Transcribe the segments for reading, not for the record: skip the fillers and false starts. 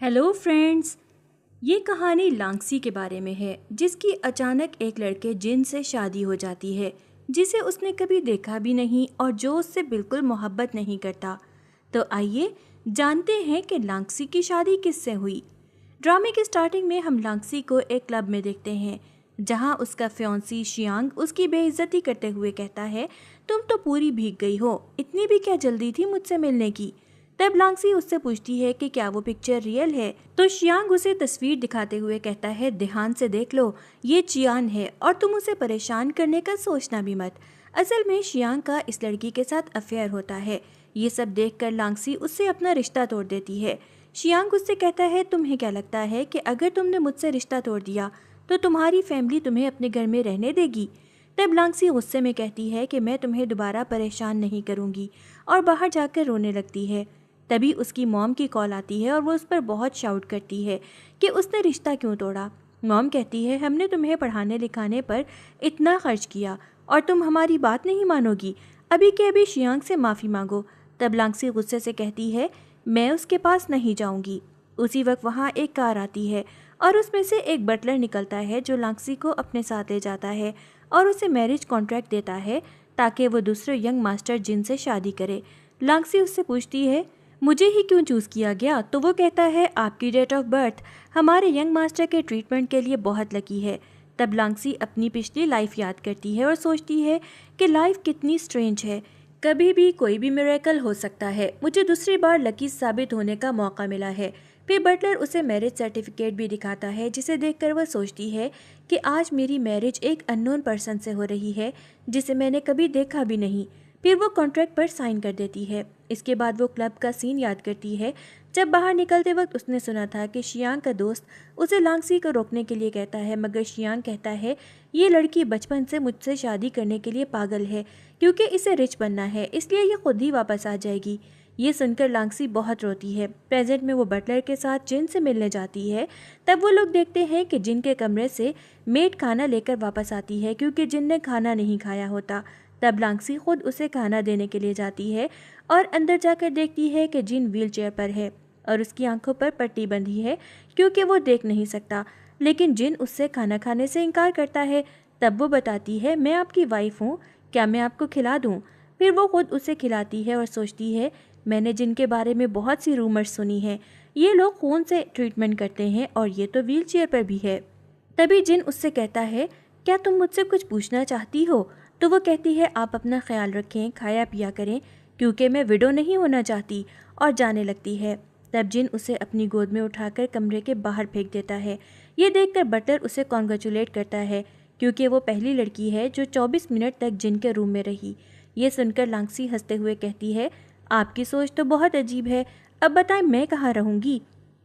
Hello friends. ये कहानी लांगसी के बारे में है, जिसकी अचानक एक लड़के जिन से शादी हो जाती है जिसे उसने कभी देखा भी नहीं और जो उससे बिल्कुल मोहब्बत नहीं करता। तो आइए जानते हैं कि लांगसी की शादी किससे हुई। ड्रामे की स्टार्टिंग में हम लांगसी को एक क्लब में देखते हैं, जहां उसका फियांसी शियांग उसकी बेइज्जती करते हुए कहता है, तुम तो पूरी भीग गई हो, इतनी भी क्या जल्दी थी मुझसे मिलने की। तब लांगसी उससे पूछती है कि क्या वो पिक्चर रियल है, तो शियांग उसे तस्वीर दिखाते हुए कहता है, ध्यान से देख लो, ये चियान है और तुम उसे परेशान करने का सोचना भी मत। असल में शियांग का इस लड़की के साथ अफेयर होता है। ये सब देखकर लांगसी उससे अपना रिश्ता तोड़ देती है। शियांग उससे कहता है, तुम्हें क्या लगता है कि अगर तुमने मुझसे रिश्ता तोड़ दिया तो तुम्हारी फैमिली तुम्हें अपने घर में रहने देगी। तब लांगसी गुस्से में कहती है कि मैं तुम्हें दोबारा परेशान नहीं करूंगी और बाहर जाकर रोने लगती है। तभी उसकी मॉम की कॉल आती है और वो उस पर बहुत शाउट करती है कि उसने रिश्ता क्यों तोड़ा। मॉम कहती है, हमने तुम्हें पढ़ाने लिखाने पर इतना खर्च किया और तुम हमारी बात नहीं मानोगी, अभी के अभी शियांग से माफ़ी मांगो। तब लांगसी गुस्से से कहती है, मैं उसके पास नहीं जाऊंगी। उसी वक्त वहाँ एक कार आती है और उसमें से एक बटलर निकलता है जो लांगसी को अपने साथ ले जाता है और उसे मैरिज कॉन्ट्रैक्ट देता है ताकि वो दूसरे यंग मास्टर जिन से शादी करे। लांगसी उससे पूछती है, मुझे ही क्यों चूज़ किया गया? तो वो कहता है, आपकी डेट ऑफ बर्थ हमारे यंग मास्टर के ट्रीटमेंट के लिए बहुत लकी है। तब लांगसी अपनी पिछली लाइफ याद करती है और सोचती है कि लाइफ कितनी स्ट्रेंज है, कभी भी कोई भी मिरेकल हो सकता है। मुझे दूसरी बार लकी साबित होने का मौका मिला है। फिर बटलर उसे मैरिज सर्टिफिकेट भी दिखाता है, जिसे देखकर वह सोचती है कि आज मेरी मैरिज एक अननोन पर्सन से हो रही है जिसे मैंने कभी देखा भी नहीं। फिर वो कॉन्ट्रैक्ट पर साइन कर देती है। इसके बाद वो क्लब का सीन याद करती है जब बाहर निकलते वक्त उसने सुना था कि शियांग का दोस्त उसे लांगसी को रोकने के लिए कहता है, मगर शियांग कहता है, ये लड़की बचपन से मुझसे शादी करने के लिए पागल है क्योंकि इसे रिच बनना है, इसलिए ये खुद ही वापस आ जाएगी। ये सुनकर लांगसी बहुत रोती है। प्रेजेंट में वो बटलर के साथ जिन से मिलने जाती है। तब वो लोग देखते हैं कि जिन के कमरे से मेड खाना लेकर वापस आती है क्योंकि जिन ने खाना नहीं खाया होता। तब लांगसी खुद उसे खाना देने के लिए जाती है और अंदर जाकर देखती है कि जिन व्हील चेयर पर है और उसकी आंखों पर पट्टी बंधी है क्योंकि वो देख नहीं सकता, लेकिन जिन उससे खाना खाने से इनकार करता है। तब वो बताती है, मैं आपकी वाइफ हूँ, क्या मैं आपको खिला दूँ? फिर वो खुद उसे खिलाती है और सोचती है, मैंने जिनके बारे में बहुत सी रूमर्स सुनी हैं, ये लोग खून से ट्रीटमेंट करते हैं और ये तो व्हील चेयर पर भी है। तभी जिन उससे कहता है, क्या तुम मुझसे कुछ पूछना चाहती हो? तो वो कहती है, आप अपना ख्याल रखें, खाया पिया करें, क्योंकि मैं विडो नहीं होना चाहती, और जाने लगती है। तब जिन उसे अपनी गोद में उठाकर कमरे के बाहर फेंक देता है। ये देखकर बटलर उसे कॉन्ग्रेचुलेट करता है क्योंकि वो पहली लड़की है जो 24 मिनट तक जिन के रूम में रही। ये सुनकर लांगसी हंसते हुए कहती है, आपकी सोच तो बहुत अजीब है, अब बताएं मैं कहाँ रहूँगी?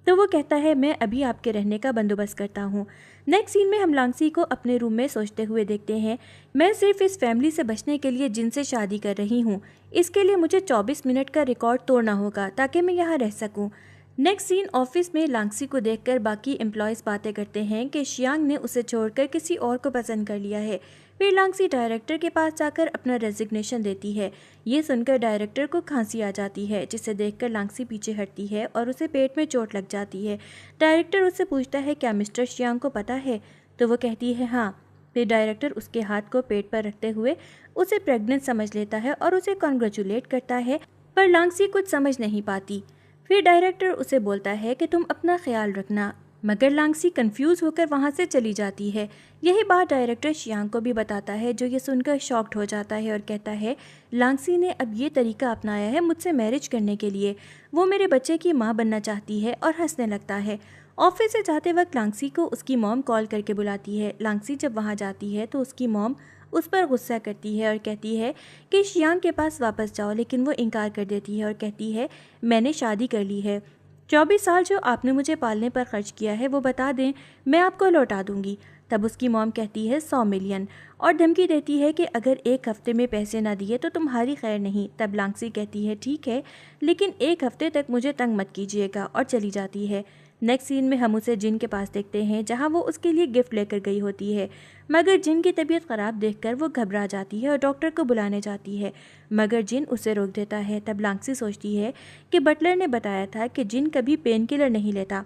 तो वो कहता है, मैं अभी आपके रहने का बंदोबस्त करता हूँ। नेक्स्ट सीन में हम लांगसी को अपने रूम में सोचते हुए देखते हैं, मैं सिर्फ इस फैमिली से बचने के लिए जिनसे शादी कर रही हूँ, इसके लिए मुझे 24 मिनट का रिकॉर्ड तोड़ना होगा ताकि मैं यहाँ रह सकूँ। नेक्स्ट सीन ऑफिस में लांगसी को देखकर बाकी एम्प्लॉयज़ बातें करते हैं कि शियांग ने उसे छोड़कर किसी और को पसंद कर लिया है। फिर लांगसी डायरेक्टर के पास जाकर अपना रेजिग्नेशन देती है। ये सुनकर डायरेक्टर को खांसी आ जाती है, जिसे देखकर लांगसी पीछे हटती है और उसे पेट में चोट लग जाती है। डायरेक्टर उससे पूछता है, क्या मिस्टर शियांग को पता है? तो वो कहती है, हाँ। फिर डायरेक्टर उसके हाथ को पेट पर रखते हुए उसे प्रेग्नेंट समझ लेता है और उसे कॉन्ग्रेचुलेट करता है, पर लांगसी कुछ समझ नहीं पाती। फिर डायरेक्टर उसे बोलता है कि तुम अपना ख्याल रखना, मगर लांगसी कंफ्यूज होकर वहाँ से चली जाती है। यही बात डायरेक्टर शियांग को भी बताता है, जो ये सुनकर शॉक्ड हो जाता है और कहता है, लांगसी ने अब ये तरीका अपनाया है मुझसे मैरिज करने के लिए, वो मेरे बच्चे की माँ बनना चाहती है, और हंसने लगता है। ऑफिस से जाते वक्त लांगसी को उसकी मॉम कॉल करके बुलाती है। लांगसी जब वहाँ जाती है तो उसकी मॉम उस पर गुस्सा करती है और कहती है कि शियांग के पास वापस जाओ, लेकिन वो इनकार कर देती है और कहती है, मैंने शादी कर ली है, 24 साल जो आपने मुझे पालने पर खर्च किया है वो बता दें, मैं आपको लौटा दूंगी। तब उसकी मॉम कहती है 100 मिलियन, और धमकी देती है कि अगर एक हफ्ते में पैसे ना दिए तो तुम्हारी खैर नहीं। तब लांगसी कहती है, ठीक है, लेकिन एक हफ्ते तक मुझे तंग मत कीजिएगा, और चली जाती है। नेक्स्ट सीन में हम उसे जिन के पास देखते हैं जहां वो उसके लिए गिफ्ट लेकर गई होती है, मगर जिन की तबीयत ख़राब देखकर वो घबरा जाती है और डॉक्टर को बुलाने जाती है, मगर जिन उसे रोक देता है। तब लांगसी सोचती है कि बटलर ने बताया था कि जिन कभी पेन किलर नहीं लेता।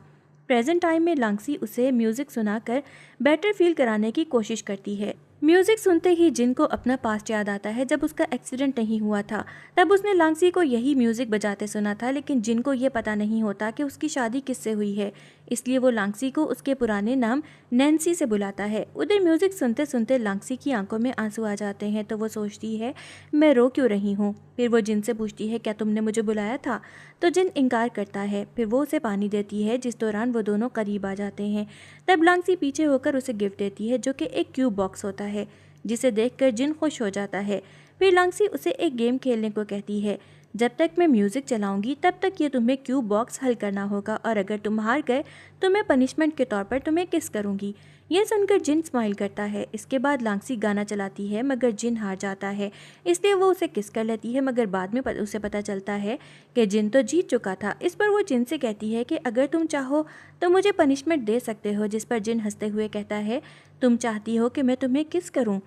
प्रेजेंट टाइम में लांगसी उसे म्यूज़िक सुनाकर बेटर फील कराने की कोशिश करती है। म्यूज़िक सुनते ही जिन को अपना पास्ट याद आता है जब उसका एक्सीडेंट नहीं हुआ था। तब उसने लांगसी को यही म्यूज़िक बजाते सुना था, लेकिन जिन को ये पता नहीं होता कि उसकी शादी किससे हुई है, इसलिए वो लांगसी को उसके पुराने नाम नैन्सी से बुलाता है। उधर म्यूज़िक सुनते सुनते लांगसी की आंखों में आंसू आ जाते हैं, तो वो सोचती है मैं रो क्यों रही हूँ। फिर वो जिन से पूछती है क्या तुमने मुझे बुलाया था, तो जिन इनकार करता है। फिर वो उसे पानी देती है, जिस दौरान वो दोनों करीब आ जाते हैं। तब लांगसी पीछे होकर उसे गिफ्ट देती है, जो कि एक क्यूब बॉक्स होता है, जिसे देखकर जिन खुश हो जाता है। फिर लांगसी उसे एक गेम खेलने को कहती है। जब तक मैं म्यूज़िक चलाऊंगी तब तक ये तुम्हें क्यूब बॉक्स हल करना होगा, और अगर तुम हार गए तो मैं पनिशमेंट के तौर पर तुम्हें किस करूंगी। यह सुनकर जिन स्माइल करता है। इसके बाद लांगसी गाना चलाती है, मगर जिन हार जाता है, इसलिए वो उसे किस कर लेती है। मगर बाद में उसे पता चलता है कि जिन तो जीत चुका था। इस पर वो जिन से कहती है कि अगर तुम चाहो तो मुझे पनिशमेंट दे सकते हो, जिस पर जिन हंसते हुए कहता है तुम चाहती हो कि मैं तुम्हें किस करूं।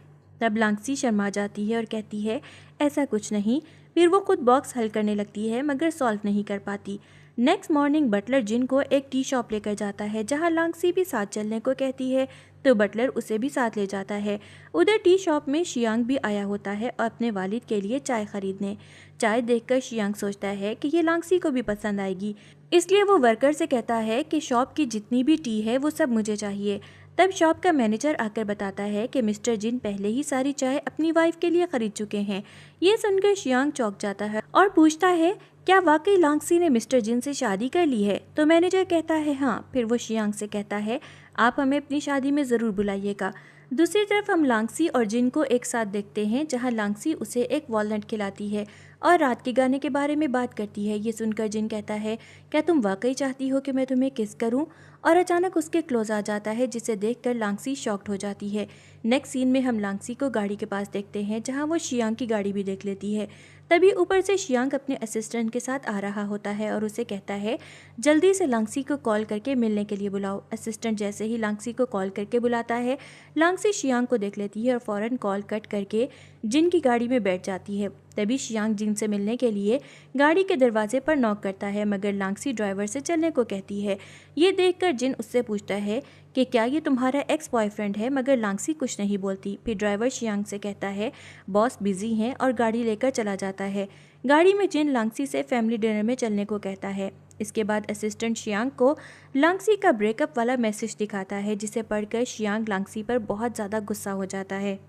तब लांगसी शर्मा जाती है और कहती है ऐसा कुछ नहीं। फिर वो खुद बॉक्स हल करने लगती है, मगर सॉल्व नहीं कर पाती। नेक्स्ट मॉर्निंग बटलर जिन को एक टी शॉप लेकर जाता है, जहां लांगसी भी साथ चलने को कहती है, तो बटलर उसे भी साथ ले जाता है। उधर टी शॉप में शियांग भी आया होता है और अपने वालिद के लिए चाय खरीदने। चाय देखकर शियांग सोचता है कि ये लांगसी को भी पसंद आएगी, इसलिए वो वर्कर से कहता है कि शॉप की जितनी भी टी है वो सब मुझे चाहिए। तब शॉप का मैनेजर आकर बताता है कि मिस्टर जिन पहले ही सारी चाय अपनी वाइफ के लिए खरीद चुके हैं। ये सुनकर शियांग चौंक जाता है और पूछता है क्या वाकई लांगसी ने मिस्टर जिन से शादी कर ली है। तो मैनेजर कहता है हाँ। फिर वो शियांग से कहता है आप हमें अपनी शादी में ज़रूर बुलाइएगा। दूसरी तरफ हम लांगसी और जिन को एक साथ देखते हैं, जहां लांगसी उसे एक वॉलनट खिलाती है और रात के गाने के बारे में बात करती है। ये सुनकर जिन कहता है क्या तुम वाकई चाहती हो कि मैं तुम्हें किस करूं, और अचानक उसके क्लोज आ जाता है, जिसे देखकर लांगसी शॉक्ड हो जाती है। नेक्स्ट सीन में हम लांगसी को गाड़ी के पास देखते हैं, जहां वो शियांग की गाड़ी भी देख लेती है। तभी ऊपर से शियांग अपने असिस्टेंट के साथ आ रहा होता है और उसे कहता है जल्दी से लांगसी को कॉल करके मिलने के लिए बुलाओ। असिस्टेंट जैसे ही लांगसी को कॉल करके बुलाता है, लांगसी शियांग को देख लेती है और फौरन कॉल कट करके जिन की गाड़ी में बैठ जाती है। तभी शियांग जिन से मिलने के लिए गाड़ी के दरवाजे पर नॉक करता है, मगर लांगसी ड्राइवर से चलने को कहती है। ये देखकर जिन उससे पूछता है कि क्या ये तुम्हारा एक्स बॉयफ्रेंड है, मगर लांगसी कुछ नहीं बोलती। फिर ड्राइवर शियांग से कहता है बॉस बिजी हैं, और गाड़ी लेकर चला जाता है। गाड़ी में जिन लांगसी से फैमिली डिनर में चलने को कहता है। इसके बाद असिस्टेंट शियांग को लांगसी का ब्रेकअप वाला मैसेज दिखाता है, जिसे पढ़कर शियांग लांगसी पर बहुत ज़्यादा गुस्सा हो जाता है।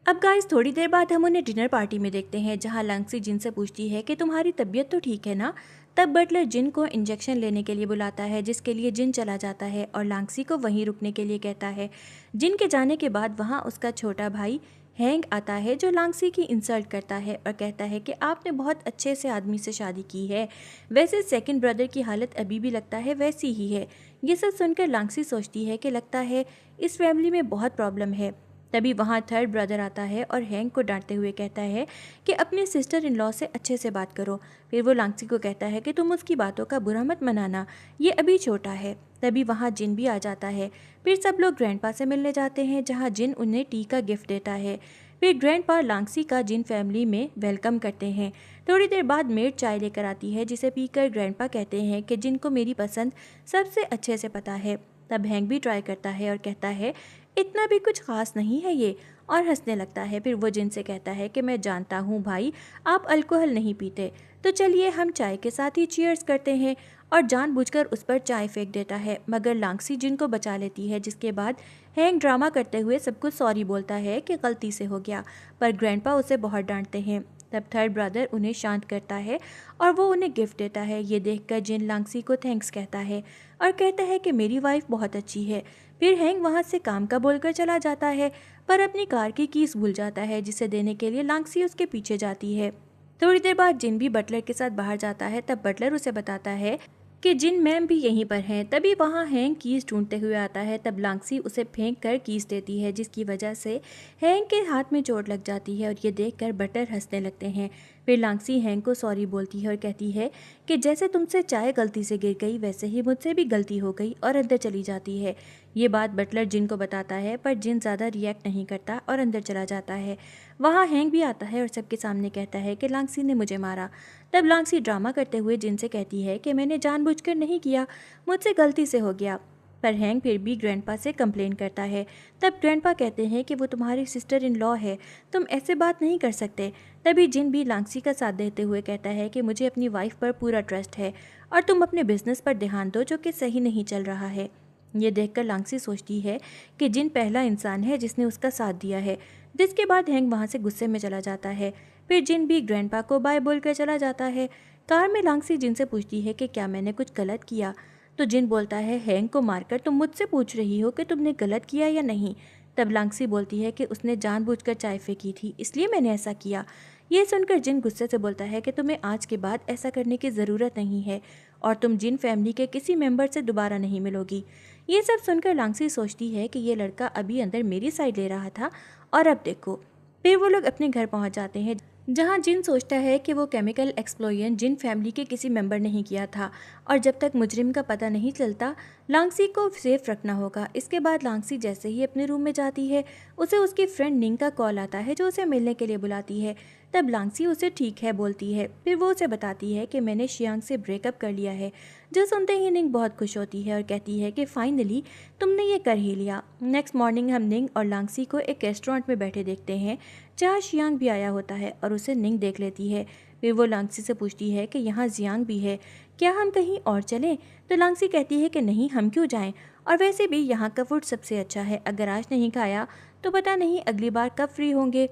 अब गाइस थोड़ी देर बाद हम उन्हें डिनर पार्टी में देखते हैं, जहां लांगसी जिन से पूछती है कि तुम्हारी तबीयत तो ठीक है ना। तब बटलर जिन को इंजेक्शन लेने के लिए बुलाता है, जिसके लिए जिन चला जाता है और लांगसी को वहीं रुकने के लिए कहता है। जिन के जाने के बाद वहां उसका छोटा भाई हैंग आता है, जो लांगसी की इंसल्ट करता है और कहता है कि आपने बहुत अच्छे से आदमी से शादी की है, वैसे सेकंड ब्रदर की हालत अभी भी लगता है वैसी ही है। ये सब सुनकर लांगसी सोचती है कि लगता है इस फैमिली में बहुत प्रॉब्लम है। तभी वहाँ थर्ड ब्रदर आता है और हैंग को डांटते हुए कहता है कि अपने सिस्टर इन लॉ से अच्छे से बात करो। फिर वो लांगसी को कहता है कि तुम उसकी बातों का बुरा मत मनाना, ये अभी छोटा है। तभी वहाँ जिन भी आ जाता है। फिर सब लोग ग्रैंडपा से मिलने जाते हैं, जहाँ जिन उन्हें टी का गिफ्ट देता है। फिर ग्रैंडपा लांगसी का जिन फैमिली में वेलकम करते हैं। थोड़ी देर बाद मेड चाय लेकर आती है, जिसे पीकर ग्रैंडपा कहते हैं कि जिन को मेरी पसंद सबसे अच्छे से पता है। तब हैंग भी ट्राई करता है और कहता है इतना भी कुछ खास नहीं है ये, और हंसने लगता है। फिर वो जिन से कहता है कि मैं जानता हूँ भाई आप अल्कोहल नहीं पीते, तो चलिए हम चाय के साथ ही चीयर्स करते हैं, और जानबूझकर उस पर चाय फेंक देता है। मगर लांगसी जिन को बचा लेती है, जिसके बाद हैंग ड्रामा करते हुए सबको सॉरी बोलता है कि गलती से हो गया, पर ग्रैंडपा उसे बहुत डांटते हैं। तब थर्ड ब्रदर उन्हें शांत करता है और वो उन्हें गिफ्ट देता है। ये देखकर जिन लांगसी को थैंक्स कहता है और कहता है कि मेरी वाइफ बहुत अच्छी है। फिर हैंग वहाँ से काम का बोलकर चला जाता है, पर अपनी कार की कीस भूल जाता है, जिसे देने के लिए लांगसी उसके पीछे जाती है। थोड़ी देर बाद जिन भी बटलर के साथ बाहर जाता है। तब बटलर उसे बताता है कि जिन मैम भी यहीं पर हैं। तभी वहाँ हैंग कीस ढूंढते हुए आता है। तब लांगसी उसे फेंक कर कीस देती है, जिसकी वजह से हैंग के हाथ में चोट लग जाती है, और ये देखकर बटलर हंसने लगते हैं। फिर लांगसी हैंग को सॉरी बोलती है और कहती है कि जैसे तुमसे चाय गलती से गिर गई वैसे ही मुझसे भी गलती हो गई, और अंदर चली जाती है। ये बात बटलर जिन को बताता है, पर जिन ज़्यादा रिएक्ट नहीं करता और अंदर चला जाता है। वहाँ हैंग भी आता है और सबके सामने कहता है कि लांगसी ने मुझे मारा। तब लांगसी ड्रामा करते हुए जिन से कहती है कि मैंने जानबूझकर नहीं किया, मुझसे गलती से हो गया। पर हैंग फिर भी ग्रैंडपा से कंप्लेन करता है। तब ग्रैंडपा कहते हैं कि वो तुम्हारी सिस्टर इन लॉ है, तुम ऐसे बात नहीं कर सकते। तभी जिन भी लांगसी का साथ देते हुए कहता है कि मुझे अपनी वाइफ पर पूरा ट्रस्ट है और तुम अपने बिजनेस पर ध्यान दो जो कि सही नहीं चल रहा है। ये देखकर लांगसी सोचती है कि जिन पहला इंसान है जिसने उसका साथ दिया है। जिसके बाद हैंग वहाँ से गुस्से में चला जाता है। फिर जिन भी ग्रैंडपा को बाय बोलकर चला जाता है। कार में लांगसी जिन से पूछती है कि क्या मैंने कुछ गलत किया, तो जिन बोलता है हैंग को मारकर तुम मुझसे पूछ रही हो कि तुमने गलत किया या नहीं। तब लांगसी बोलती है कि उसने जानबूझकर चाय फेंकी थी, इसलिए मैंने ऐसा किया। ये सुनकर जिन गुस्से से बोलता है कि तुम्हें आज के बाद ऐसा करने की ज़रूरत नहीं है और तुम जिन फैमिली के किसी मेंबर से दोबारा नहीं मिलोगी। ये सब सुनकर लांगसी सोचती है कि ये लड़का अभी अंदर मेरी साइड ले रहा था और अब देखो। फिर वो लोग अपने घर पहुंच जाते हैं, जहां जिन सोचता है कि वो केमिकल एक्सप्लोजन जिन फैमिली के किसी मेंबर ने ही किया था और जब तक मुजरिम का पता नहीं चलता लांगसी को सेफ रखना होगा। इसके बाद लांगसी जैसे ही अपने रूम में जाती है उसे उसकी फ्रेंड निंग का कॉल आता है जो उसे मिलने के लिए बुलाती है। तब लांगसी उसे ठीक है बोलती है। फिर वो उसे बताती है कि मैंने शियांग से ब्रेकअप कर लिया है। जो सुनते ही निंग बहुत खुश होती है और कहती है कि फाइनली तुमने ये कर ही लिया। नेक्स्ट मॉर्निंग हम निंग और लांगसी को एक रेस्टोरेंट में बैठे देखते हैं जहाँ शियांग भी आया होता है और उसे निंग देख लेती है। फिर वो लांगसी से पूछती है कि यहाँ जियांग भी है, क्या हम कहीं और चलें? तो लांगसी कहती है कि नहीं, हम क्यों जाएं, और वैसे भी यहाँ का फूड सबसे अच्छा है, अगर आज नहीं खाया तो पता नहीं अगली बार कब फ्री होंगे।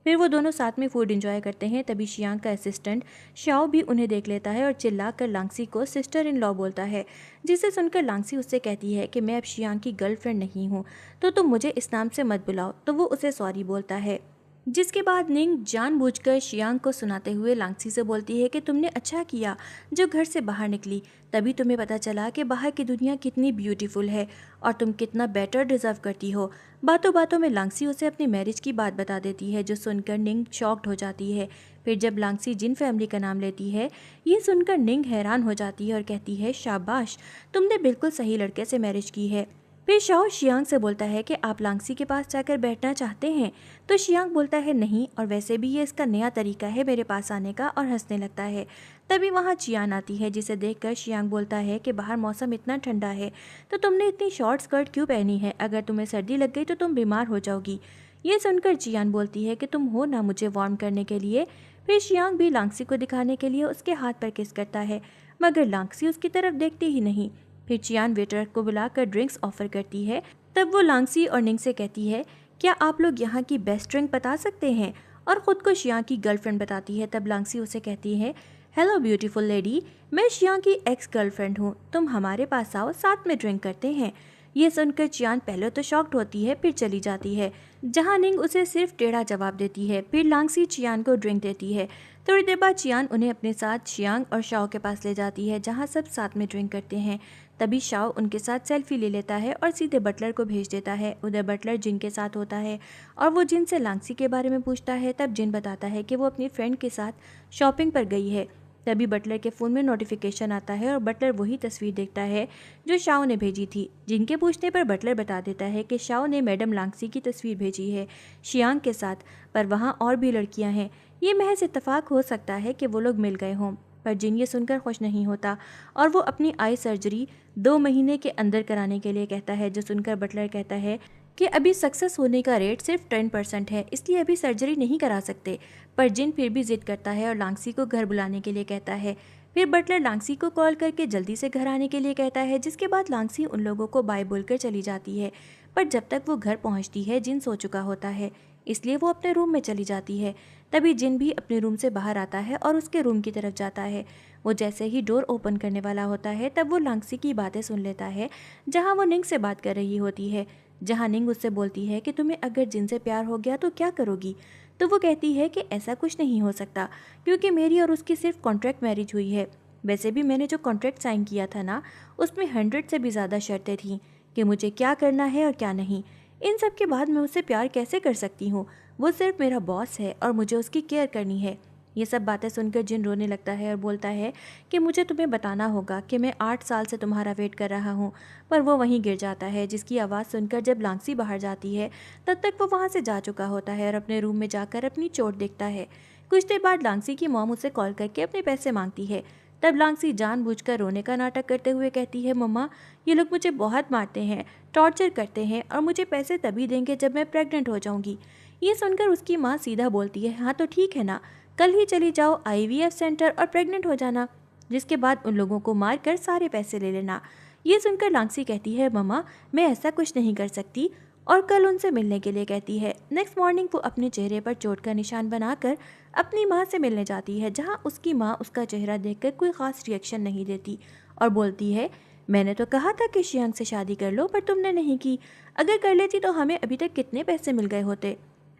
फिर वो दोनों साथ में फूड एंजॉय करते हैं। तभी शियांग का असिस्टेंट शाओ भी उन्हें देख लेता है और चिल्लाकर लांगसी को सिस्टर इन लॉ बोलता है, जिसे सुनकर लांगसी उससे कहती है कि मैं अब शियांग की गर्लफ्रेंड नहीं हूँ, तो तुम मुझे इस नाम से मत बुलाओ। तो वो उसे सॉरी बोलता है। जिसके बाद निंग जानबूझकर शियांग को सुनाते हुए लांगसी से बोलती है कि तुमने अच्छा किया जो घर से बाहर निकली, तभी तुम्हें पता चला कि बाहर की दुनिया कितनी ब्यूटीफुल है और तुम कितना बेटर डिजर्व करती हो। बातों बातों में लांगसी उसे अपनी मैरिज की बात बता देती है, जो सुनकर निंग शॉक्ड हो जाती है। फिर जब लांगसी जिन फैमिली का नाम लेती है, ये सुनकर निंग हैरान हो जाती है और कहती है शाबाश, तुमने बिल्कुल सही लड़के से मैरिज की है। फिर शाओ शियांग से बोलता है कि आप लांगसी के पास जाकर बैठना चाहते हैं, तो शियांग बोलता है नहीं, और वैसे भी ये इसका नया तरीका है मेरे पास आने का, और हंसने लगता है। तभी वहाँ चियान आती है, जिसे देखकर शियांग बोलता है कि बाहर मौसम इतना ठंडा है तो तुमने इतनी शॉर्ट स्कर्ट क्यों पहनी है, अगर तुम्हें सर्दी लग गई तो तुम बीमार हो जाओगी। ये सुनकर चियान बोलती है कि तुम हो ना मुझे वार्म करने के लिए। फिर शियांग भी लांगसी को दिखाने के लिए उसके हाथ पर किस करता है, मगर लांगसी उसकी तरफ देखती ही नहीं। फिर चियान वेटर को बुलाकर ड्रिंक्स ऑफर करती है। तब वो लांगसी और निंग से कहती है, क्या आप लोग यहाँ की बेस्ट ड्रिंक बता सकते हैं, और ख़ुद को शियांग की गर्लफ्रेंड बताती है। तब लांगसी उसे कहती है, हेलो ब्यूटीफुल लेडी, मैं शियांग की एक्स गर्लफ्रेंड हूँ, तुम हमारे पास आओ, साथ में ड्रिंक करते हैं। ये सुनकर चियान पहले तो शॉक्ड होती है, फिर चली जाती है, जहाँ निंग उसे सिर्फ टेढ़ा जवाब देती है। फिर लांगसी चियान को ड्रिंक देती है। थोड़ी देर बाद चियान उन्हें अपने साथ शियांग और शाओ के पास ले जाती है, जहाँ सब साथ में ड्रिंक करते हैं। तभी शाओ उनके साथ सेल्फी ले लेता है और सीधे बटलर को भेज देता है। उधर बटलर जिन के साथ होता है और वो जिन से लांगसी के बारे में पूछता है। तब जिन बताता है कि वो अपनी फ्रेंड के साथ शॉपिंग पर गई है। तभी बटलर के फ़ोन में नोटिफिकेशन आता है और बटलर वही तस्वीर देखता है जो शाओ ने भेजी थी। जिनके पूछने पर बटलर बता देता है कि शाओ ने मैडम लांगसी की तस्वीर भेजी है शियांग के साथ, पर वहाँ और भी लड़कियाँ हैं। ये महज इत्तेफाक हो सकता है कि वो लोग मिल गए हों। पर जिन ये सुनकर खुश नहीं होता और वो अपनी आई सर्जरी 2 महीने के अंदर कराने के लिए कहता है, जो सुनकर बटलर कहता है कि अभी सक्सेस होने का रेट सिर्फ 10% है, इसलिए अभी सर्जरी नहीं करा सकते। पर जिन फिर भी जिद करता है और लांगसी को घर बुलाने के लिए कहता है। फिर बटलर लांगसी को कॉल करके जल्दी से घर आने के लिए कहता है, जिसके बाद लांगसी उन लोगों को बाय बोलकर चली जाती है। पर जब तक वो घर पहुंचती है जिन सो चुका होता है, इसलिए वो अपने रूम में चली जाती है। तभी जिन भी अपने रूम से बाहर आता है और उसके रूम की तरफ जाता है। वो जैसे ही डोर ओपन करने वाला होता है, तब वो लांगसी की बातें सुन लेता है, जहाँ वो निंग से बात कर रही होती है। जहाँ निंग उससे बोलती है कि तुम्हें अगर जिन से प्यार हो गया तो क्या करोगी। तो वो कहती है कि ऐसा कुछ नहीं हो सकता, क्योंकि मेरी और उसकी सिर्फ कॉन्ट्रैक्ट मैरिज हुई है। वैसे भी मैंने जो कॉन्ट्रैक्ट साइन किया था ना, उसमें 100 से भी ज़्यादा शर्तें थीं कि मुझे क्या करना है और क्या नहीं। इन सब के बाद मैं उससे प्यार कैसे कर सकती हूँ। वो सिर्फ मेरा बॉस है और मुझे उसकी केयर करनी है। ये सब बातें सुनकर जिन रोने लगता है और बोलता है कि मुझे तुम्हें बताना होगा कि मैं 8 साल से तुम्हारा वेट कर रहा हूँ। पर वो वहीं गिर जाता है, जिसकी आवाज़ सुनकर जब लांगसी बाहर जाती है तब तक वो वहाँ से जा चुका होता है और अपने रूम में जाकर अपनी चोट देखता है। कुछ देर बाद लांगसी की मॉम उसे कॉल करके अपने पैसे मांगती है। तब लांगसी जानबूझकर रोने का नाटक करते हुए कहती है, मम्मा ये लोग मुझे बहुत मारते हैं, टॉर्चर करते हैं और मुझे पैसे तभी देंगे जब मैं प्रेग्नेंट हो जाऊंगी। ये सुनकर उसकी माँ सीधा बोलती है, हाँ तो ठीक है ना, कल ही चली जाओ IVF सेंटर और प्रेग्नेंट हो जाना, जिसके बाद उन लोगों को मार कर सारे पैसे ले लेना। ये सुनकर लांगसी कहती है, मम्मा मैं ऐसा कुछ नहीं कर सकती, और कल उनसे मिलने के लिए कहती है। नेक्स्ट मॉर्निंग वो अपने चेहरे पर चोट का निशान बनाकर अपनी माँ से मिलने जाती है, जहाँ उसकी माँ उसका चेहरा देखकर कोई ख़ास रिएक्शन नहीं देती और बोलती है, मैंने तो कहा था कि शियांग से शादी कर लो, पर तुमने नहीं की। अगर कर लेती तो हमें अभी तक कितने पैसे मिल गए होते।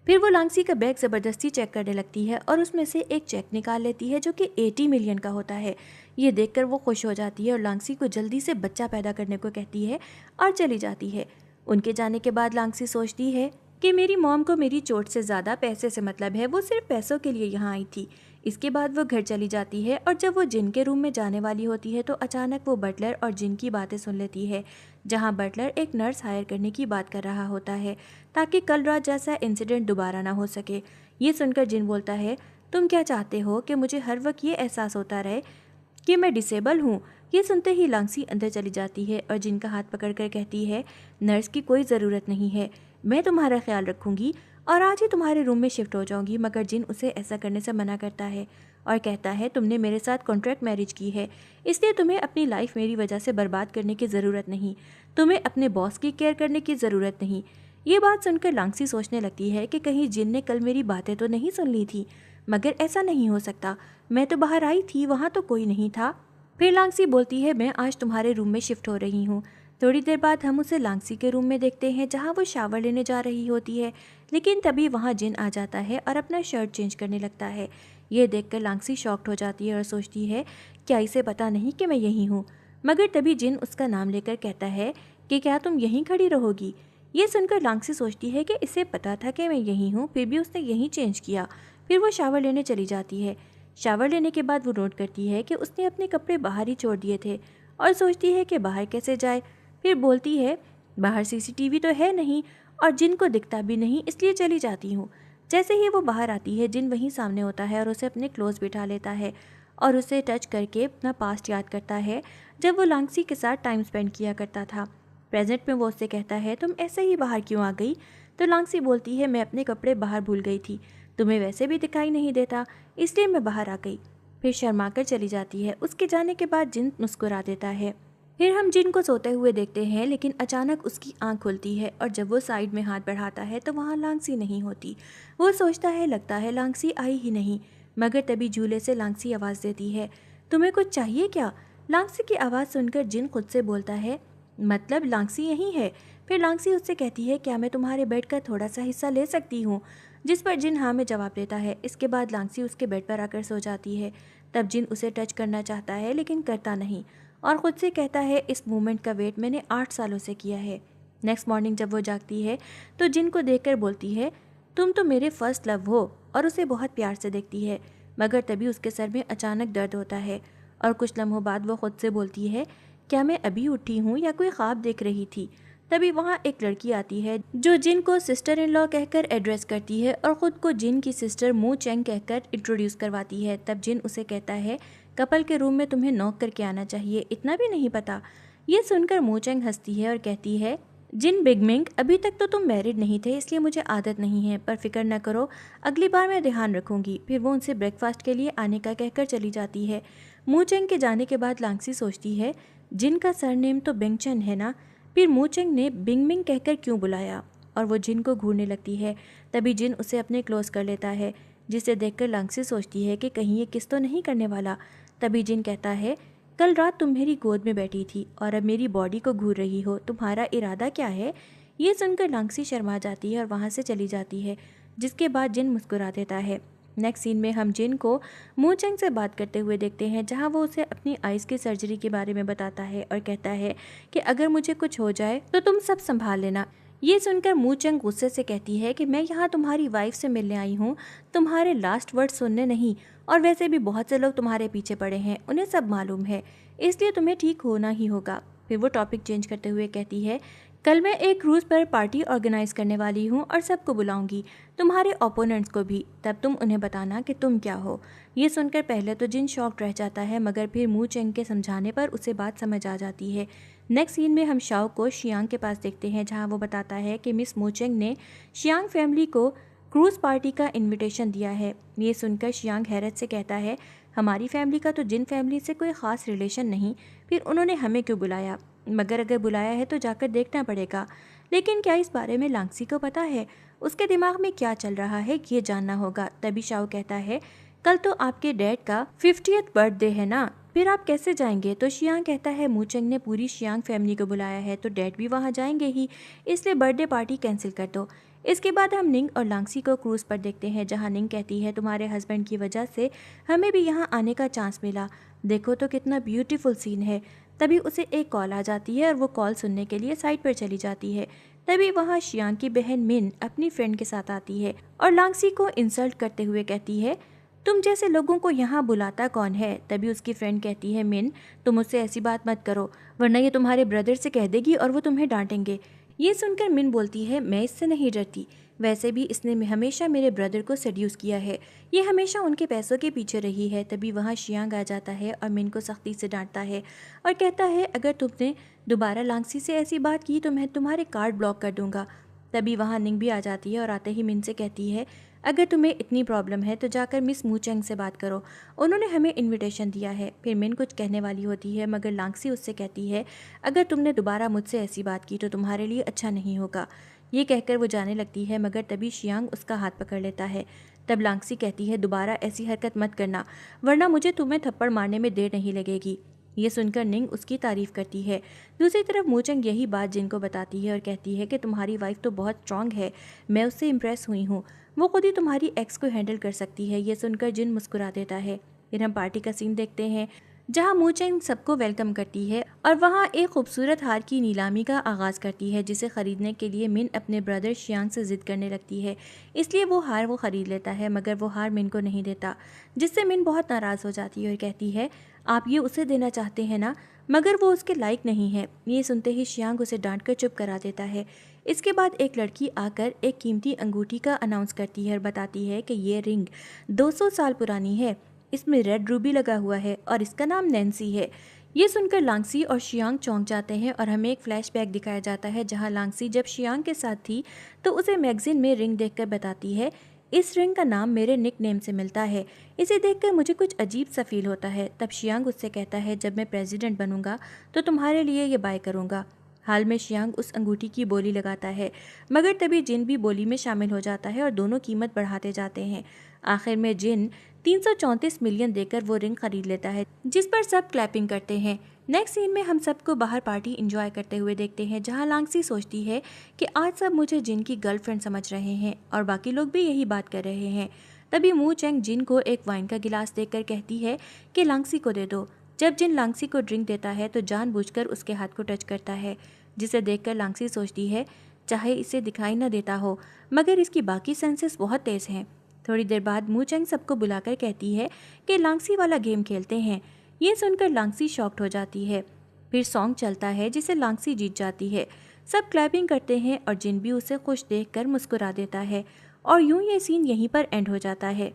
फिर वो लांगसी का बैग ज़बरदस्ती चेक करने लगती है और उसमें से एक चेक निकाल लेती है जो कि 80 मिलियन का होता है। ये देखकर वो खुश हो जाती है और लांगसी को जल्दी से बच्चा पैदा करने को कहती है और चली जाती है। उनके जाने के बाद लांगसी सोचती है कि मेरी मॉम को मेरी चोट से ज़्यादा पैसे से मतलब है, वो सिर्फ पैसों के लिए यहाँ आई थी। इसके बाद वो घर चली जाती है और जब वो जिन के रूम में जाने वाली होती है तो अचानक वो बटलर और जिन की बातें सुन लेती है, जहाँ बटलर एक नर्स हायर करने की बात कर रहा होता है ताकि कल रात जैसा इंसिडेंट दोबारा ना हो सके। ये सुनकर जिन बोलता है, तुम क्या चाहते हो कि मुझे हर वक्त ये एहसास होता रहे कि मैं डिसेबल हूँ। ये सुनते ही लांगसी अंदर चली जाती है और जिन का हाथ पकड़कर कहती है, नर्स की कोई ज़रूरत नहीं है, मैं तुम्हारा ख्याल रखूँगी और आज ही तुम्हारे रूम में शिफ्ट हो जाऊँगी। मगर जिन उसे ऐसा करने से मना करता है और कहता है, तुमने मेरे साथ कॉन्ट्रैक्ट मैरिज की है, इसलिए तुम्हें अपनी लाइफ मेरी वजह से बर्बाद करने की ज़रूरत नहीं, तुम्हें अपने बॉस की केयर करने की ज़रूरत नहीं। ये बात सुनकर लांगसी सोचने लगती है कि कहीं जिन ने कल मेरी बातें तो नहीं सुन ली थी, मगर ऐसा नहीं हो सकता, मैं तो बाहर आई थी, वहाँ तो कोई नहीं था। फिर लांगसी बोलती है, मैं आज तुम्हारे रूम में शिफ्ट हो रही हूँ। थोड़ी देर बाद हम उसे लांगसी के रूम में देखते हैं, जहाँ वो शावर लेने जा रही होती है, लेकिन तभी वहाँ जिन आ जाता है और अपना शर्ट चेंज करने लगता है। ये देखकर लांगसी शॉक्ड हो जाती है और सोचती है, क्या इसे पता नहीं कि मैं यहीं हूँ। मगर तभी जिन उसका नाम लेकर कहता है कि क्या तुम यहीं खड़ी रहोगी। ये सुनकर लांगसी सोचती है कि इसे पता था कि मैं यहीं हूँ, फिर भी उसने यहीं चेंज किया। फिर वो शावर लेने चली जाती है। शावर लेने के बाद वो नोट करती है कि उसने अपने कपड़े बाहर ही छोड़ दिए थे और सोचती है कि बाहर कैसे जाए। फिर बोलती है, बाहर CCTV तो है नहीं और जिन को दिखता भी नहीं, इसलिए चली जाती हूँ। जैसे ही वो बाहर आती है, जिन वहीं सामने होता है और उसे अपने क्लोज बिठा लेता है और उसे टच करके अपना पास्ट याद करता है, जब वो लांगसी के साथ टाइम स्पेंड किया करता था। प्रेजेंट में वो उससे कहता है, तुम ऐसे ही बाहर क्यों आ गई। तो लांगसी बोलती है, मैं अपने कपड़े बाहर भूल गई थी, तुम्हें वैसे भी दिखाई नहीं देता, इसलिए मैं बाहर आ गई। फिर शर्मा कर चली जाती है। उसके जाने के बाद जिन मुस्कुरा देता है। फिर हम जिन को सोते हुए देखते हैं, लेकिन अचानक उसकी आंख खुलती है और जब वो साइड में हाथ बढ़ाता है तो वहाँ लांगसी नहीं होती। वो सोचता है, लगता है लांगसी आई ही नहीं। मगर तभी झूले से लांगसी आवाज़ देती है, तुम्हें कुछ चाहिए क्या। लांगसी की आवाज़ सुनकर जिन खुद से बोलता है, मतलब लांगसी यहीं है। फिर लांगसी उससे कहती है, क्या मैं तुम्हारे बेड का थोड़ा सा हिस्सा ले सकती हूँ, जिस पर जिन हाँ में जवाब देता है। इसके बाद लांगसी उसके बेड पर आकर सो जाती है। तब जिन उसे टच करना चाहता है लेकिन करता नहीं और ख़ुद से कहता है, इस मोमेंट का वेट मैंने 8 सालों से किया है। नेक्स्ट मॉर्निंग जब वो जागती है तो जिन को देखकर बोलती है, तुम तो मेरे फर्स्ट लव हो, और उसे बहुत प्यार से देखती है। मगर तभी उसके सर में अचानक दर्द होता है और कुछ लम्हों बाद वो खुद से बोलती है, क्या मैं अभी उठी हूँ या कोई ख्वाब देख रही थी। तभी वहाँ एक लड़की आती है जो जिन को सिस्टर इन लॉ कहकर एड्रेस करती है और ख़ुद को जिन की सिस्टर मू चेंग कहकर इंट्रोड्यूस करवाती है। तब जिन उसे कहता है, कपल के रूम में तुम्हें नॉक करके आना चाहिए, इतना भी नहीं पता। ये सुनकर मू चेंग हंसती है और कहती है, जिन बिगमिंग, अभी तक तो तुम मैरिड नहीं थे, इसलिए मुझे आदत नहीं है, पर फिक्र न करो, अगली बार मैं ध्यान रखूंगी। फिर वो उनसे ब्रेकफास्ट के लिए आने का कहकर चली जाती है। मू चेंग के जाने के बाद लांगसी सोचती है, जिन का सरनेम तो बिंगचन है ना, फिर मू चेंग ने बिंगमिंग कहकर क्यों बुलाया, और वो जिन को घूरने लगती है। तभी जिन उसे अपने क्लोज कर लेता है, जिसे देखकर लांगसी सोचती है कि कहीं ये किस तो नहीं करने वाला। तभी जिन कहता है, कल रात तुम मेरी गोद में बैठी थी और अब मेरी बॉडी को घूर रही हो, तुम्हारा इरादा क्या है। ये सुनकर लांगसी शर्मा जाती है और वहाँ से चली जाती है, जिसके बाद जिन मुस्कुरा देता है। नेक्स्ट सीन में हम जिन को मू चेंग से बात करते हुए देखते हैं, जहाँ वो उसे अपनी आइज़ की सर्जरी के बारे में बताता है और कहता है कि अगर मुझे कुछ हो जाए तो तुम सब संभाल लेना। ये सुनकर मू चेंग गुस्से से कहती है कि मैं यहाँ तुम्हारी वाइफ से मिलने आई हूँ, तुम्हारे लास्ट वर्ड सुनने नहीं, और वैसे भी बहुत से लोग तुम्हारे पीछे पड़े हैं, उन्हें सब मालूम है, इसलिए तुम्हें ठीक होना ही होगा। फिर वो टॉपिक चेंज करते हुए कहती है, कल मैं एक क्रूज़ पर पार्टी ऑर्गेनाइज करने वाली हूँ और सबको बुलाऊंगी, तुम्हारे ओपोनेंट्स को भी, तब तुम उन्हें बताना कि तुम क्या हो। ये सुनकर पहले तो जिन शॉक्ड रह जाता है, मगर फिर मू चेंग के समझाने पर उसे बात समझ आ जाती है। नेक्स्ट सीन में हम शाओ को शियांग के पास देखते हैं, जहाँ वो बताता है कि मिस मू चेंग ने शियांग फैमिली को क्रूज़ पार्टी का इन्विटेशन दिया है। ये सुनकर शियांग हैरत से कहता है, हमारी फैमिली का तो जिन फैमिली से कोई ख़ास रिलेशन नहीं, फिर उन्होंने हमें क्यों बुलाया? मगर अगर बुलाया है तो जाकर देखना पड़ेगा। लेकिन क्या इस बारे में लांगसी को पता है? उसके दिमाग में क्या चल रहा है ये जानना होगा। तभी शाओ कहता है, कल तो आपके डैड का 50th बर्थडे है ना, फिर आप कैसे जाएंगे? तो शियांग कहता है, मू चेंग ने पूरी शियांग फैमिली को बुलाया है तो डैड भी वहाँ जाएंगे ही, इसलिए बर्थडे पार्टी कैंसिल कर दो। इसके बाद हम निंग और लांगसी को क्रूज़ पर देखते हैं, जहाँ निंग कहती है, तुम्हारे हस्बैंड की वजह से हमें भी यहाँ आने का चांस मिला, देखो तो कितना ब्यूटीफुल सीन है। तभी उसे एक कॉल आ जाती है और वो कॉल सुनने के लिए साइड पर चली जाती है। तभी वहाँ शियांग की बहन मिन अपनी फ्रेंड के साथ आती है और लांगसी को इंसल्ट करते हुए कहती है, तुम जैसे लोगों को यहाँ बुलाता कौन है? तभी उसकी फ्रेंड कहती है, मिन तुम उससे ऐसी बात मत करो, वरना ये तुम्हारे ब्रदर से कह देगी और वो तुम्हें डांटेंगे। ये सुनकर मिन बोलती है, मैं इससे नहीं डरती, वैसे भी इसने हमेशा मेरे ब्रदर को सेड्यूस किया है, ये हमेशा उनके पैसों के पीछे रही है। तभी वहाँ शियांग आ जाता है और मिन को सख्ती से डांटता है और कहता है, अगर तुमने दोबारा लांगसी से ऐसी बात की तो मैं तुम्हारे कार्ड ब्लॉक कर दूंगा। तभी वहाँ निंग भी आ जाती है और आते ही मिन से कहती है, अगर तुम्हें इतनी प्रॉब्लम है तो जाकर मिस मू चेंग से बात करो, उन्होंने हमें इनविटेशन दिया है। फिर मिन कुछ कहने वाली होती है, मगर लांगसी उससे कहती है, अगर तुमने दोबारा मुझसे ऐसी बात की तो तुम्हारे लिए अच्छा नहीं होगा। ये कहकर वो जाने लगती है, मगर तभी शियांग उसका हाथ पकड़ लेता है। तब लांगसी कहती है, दोबारा ऐसी हरकत मत करना, वरना मुझे तुम्हें थप्पड़ मारने में देर नहीं लगेगी। ये सुनकर निंग उसकी तारीफ करती है। दूसरी तरफ मू चेंग यही बात जिन को बताती है और कहती है कि तुम्हारी वाइफ तो बहुत स्ट्रांग है, मैं उससे इम्प्रेस हुई हूँ, वो खुद ही तुम्हारी एक्स को हैंडल कर सकती है। ये सुनकर जिन मुस्कुरा देता है। फिर हम पार्टी का सीन देखते हैं, जहां मू चेंग सबको वेलकम करती है और वहां एक खूबसूरत हार की नीलामी का आगाज़ करती है, जिसे खरीदने के लिए मिन अपने ब्रदर शियांग से जिद करने लगती है। इसलिए वो खरीद लेता है, मगर वो हार मिन को नहीं देता, जिससे मिन बहुत नाराज़ हो जाती है और कहती है, आप ये उसे देना चाहते हैं ना, मगर वो उसके लायक नहीं है। ये सुनते ही शियांग उसे डांट कर चुप करा देता है। इसके बाद एक लड़की आकर एक कीमती अंगूठी का अनाउंस करती है और बताती है कि ये रिंग 200 साल पुरानी है, इसमें रेड रूबी लगा हुआ है और इसका नाम नैन्सी है। ये सुनकर लांगसी और शियांग चौंक जाते हैं और हमें एक फ्लैशबैक दिखाया जाता है, जहां लांगसी जब शियांग के साथ थी तो उसे मैगजीन में रिंग देखकर बताती है, इस रिंग का नाम मेरे निक नेम से मिलता है, इसे देखकर मुझे कुछ अजीब सा फील होता है। तब शियांग उससे कहता है, जब मैं प्रेसिडेंट बनूंगा तो तुम्हारे लिए ये बाय करूंगा। हाल में शियांग उस अंगूठी की बोली लगाता है, मगर तभी जिन भी बोली में शामिल हो जाता है और दोनों कीमत बढ़ाते जाते हैं। आखिर में जिन 334 मिलियन देकर वो रिंग खरीद लेता है, जिस पर सब क्लैपिंग करते हैं। नेक्स्ट सीन में हम सबको बाहर पार्टी एंजॉय करते हुए देखते हैं, जहां लांगसी सोचती है कि आज सब मुझे जिन की गर्लफ्रेंड समझ रहे हैं और बाकी लोग भी यही बात कर रहे हैं। तभी मू चेंग जिन को एक वाइन का गिलास देकर कहती है कि लांगसी को दे दो। जब जिन लांगसी को ड्रिंक देता है तो जानबूझकर उसके हाथ को टच करता है, जिसे देखकर लांगसी सोचती है, चाहे इसे दिखाई न देता हो, मगर इसकी बाकी सेंसेस बहुत तेज़ हैं। थोड़ी देर बाद मू चेंग सबको बुलाकर कहती है कि लांगसी वाला गेम खेलते हैं। ये सुनकर लांगसी शॉक्ड हो जाती है। फिर सॉन्ग चलता है जिसे लांगसी जीत जाती है। सब क्लैपिंग करते हैं और जिन भी उसे खुश देखकर मुस्कुरा देता है और यूं ये सीन यहीं पर एंड हो जाता है।